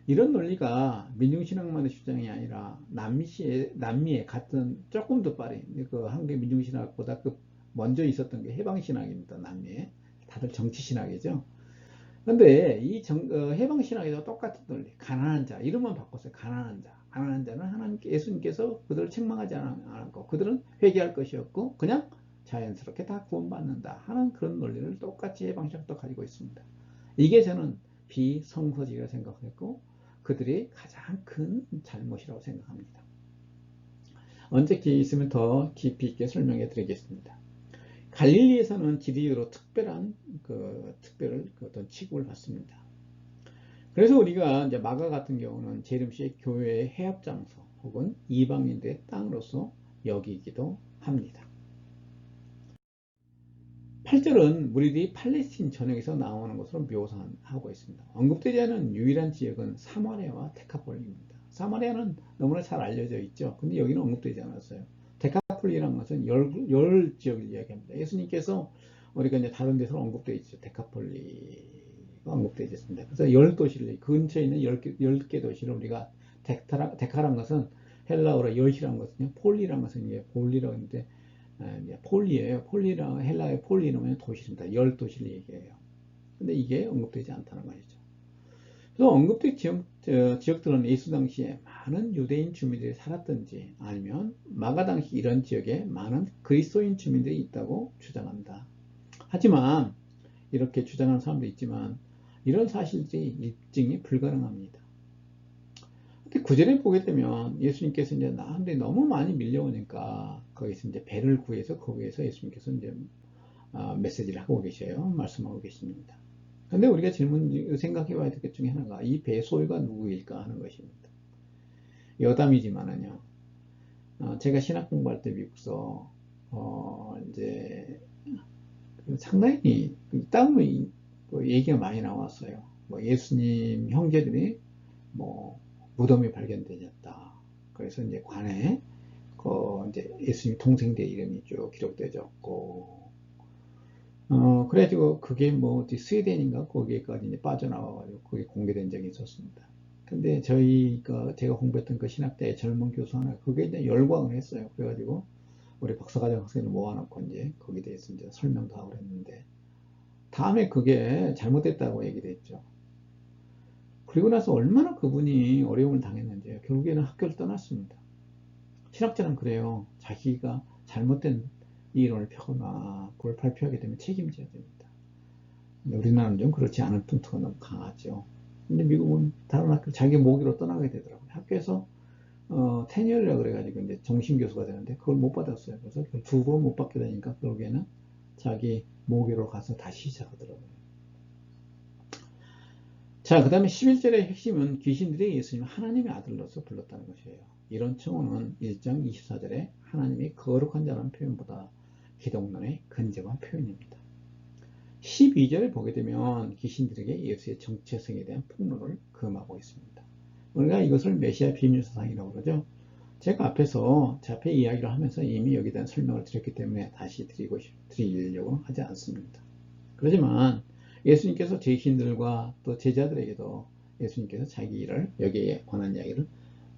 이런 논리가 민중신학만의 주장이 아니라 남미에 같은 조금 더 빠른 그 한국의 민중신학보다 그 먼저 있었던 게 해방신학입니다. 남미에 다들 정치신학이죠. 그런데 이 해방신학에도 똑같은 논리, 가난한 자, 이름만 바꿨어요. 가난한 자는 예수님께서 그들을 책망하지 않았고 그들은 회개할 것이었고 그냥 자연스럽게 다 구원받는다 하는 그런 논리를 똑같이 해방신학도 가지고 있습니다. 이게 저는 비성서적이라고 생각했고 그들이 가장 큰 잘못이라고 생각합니다. 언제 기회 있으면 더 깊이 있게 설명해 드리겠습니다. 갈릴리에서는 지리적으로 특별한 어떤 취급을 받습니다. 그래서 우리가 이제 마가 같은 경우는 제름시의 교회의 해합 장소 혹은 이방인들의 땅으로서 여기기도 합니다. 8절은 무리들이 팔레스틴 전역에서 나오는 것으로 묘사하고 있습니다. 언급되지 않은 유일한 지역은 사마리아와 데카폴리입니다. 사마리아는 너무나 잘 알려져 있죠. 근데 여기는 언급되지 않았어요. 데카폴리라는 것은 열 지역을 이야기합니다. 예수님께서 우리가 이제 다른 데서 언급되어 있죠. 데카폴리가 언급되어 있습니다. 그래서 열 도시를, 근처에 있는 열 개 도시를 우리가 데카란 것은 헬라어로 열이라는 것은요, 폴리라는 것은 이게 볼리라고 하는데, 폴리예요. 폴리랑 헬라의 폴리는 도시입니다. 열 도시를 얘기해요. 근데 이게 언급되지 않다는 것이죠. 그래서 언급된 지역들은 예수 당시에 많은 유대인 주민들이 살았든지 아니면 마가 당시 이런 지역에 많은 그리스도인 주민들이 있다고 주장합니다. 하지만 이렇게 주장하는 사람도 있지만 이런 사실들이 입증이 불가능합니다. 근데 구절에 보게 되면 예수님께서 이제 나한테 너무 많이 밀려오니까 거기서 이제 배를 구해서 거기에서 예수님께서 이제 메시지를 하고 계셔요. 말씀하고 계십니다. 근데 우리가 생각해 봐야 될 것 중에 하나가 이 배 소유가 누구일까 하는 것입니다. 여담이지만은요. 제가 신학 공부할 때 미국서 이제 상당히 땅 얘기가 많이 나왔어요. 뭐 예수님 형제들이 뭐 무덤이 발견되었다. 그래서 이제 관에 이제 예수님 동생들 이름이 쭉 기록되었고, 그래가지고 그게 뭐 어디 스웨덴인가 거기에까지 이제 빠져나와가지고 그게 공개된 적이 있었습니다. 근데 제가 공부했던 그 신학대의 젊은 교수 하나 그게 이제 열광을 했어요. 그래가지고 우리 박사과정 학생을 모아놓고 이제 거기에 대해서 이제 설명도 하고 그랬는데 다음에 그게 잘못됐다고 얘기를 했죠. 그리고 나서 얼마나 그분이 어려움을 당했는지 결국에는 학교를 떠났습니다. 신학자는 그래요. 자기가 잘못된 이론을 펴거나 그걸 발표하게 되면 책임져야 됩니다. 우리나라는 좀 그렇지 않은 풍토가 너무 강하죠. 근데 미국은 다른 학교 자기 모기로 떠나게 되더라고요. 학교에서 테니얼이라 그래가지고 이제 정신교수가 되는데 그걸 못 받았어요. 그래서 2번 못 받게 되니까 결국에는 자기 모교로 가서 다시 시작하더라고요. 자, 그 다음에 11절의 핵심은 귀신들이 예수님을 하나님의 아들로서 불렀다는 것이에요. 이런 청어는 1장 24절에 하나님이 거룩한 자라는 표현보다 기독론의 근접한 표현입니다. 12절을 보게 되면 귀신들에게 예수의 정체성에 대한 폭로를 금하고 있습니다. 우리가 이것을 메시아 비밀사상이라고 그러죠. 제가 앞에서 제 앞에 이야기를 하면서 이미 여기에 대한 설명을 드렸기 때문에 다시 드리려고 하지 않습니다. 그렇지만 예수님께서 제 신들과 또 제자들에게도 예수님께서 자기 일을 여기에 관한 이야기를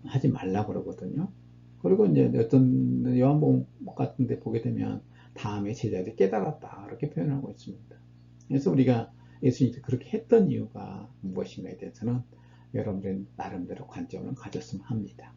하지 말라고 그러거든요. 그리고 이제 어떤 요한복음 같은 데 보게 되면 다음에 제자들이 깨달았다 이렇게 표현하고 있습니다. 그래서 우리가 예수님이 그렇게 했던 이유가 무엇인가에 대해서는 여러분들은 나름대로 관점을 가졌으면 합니다.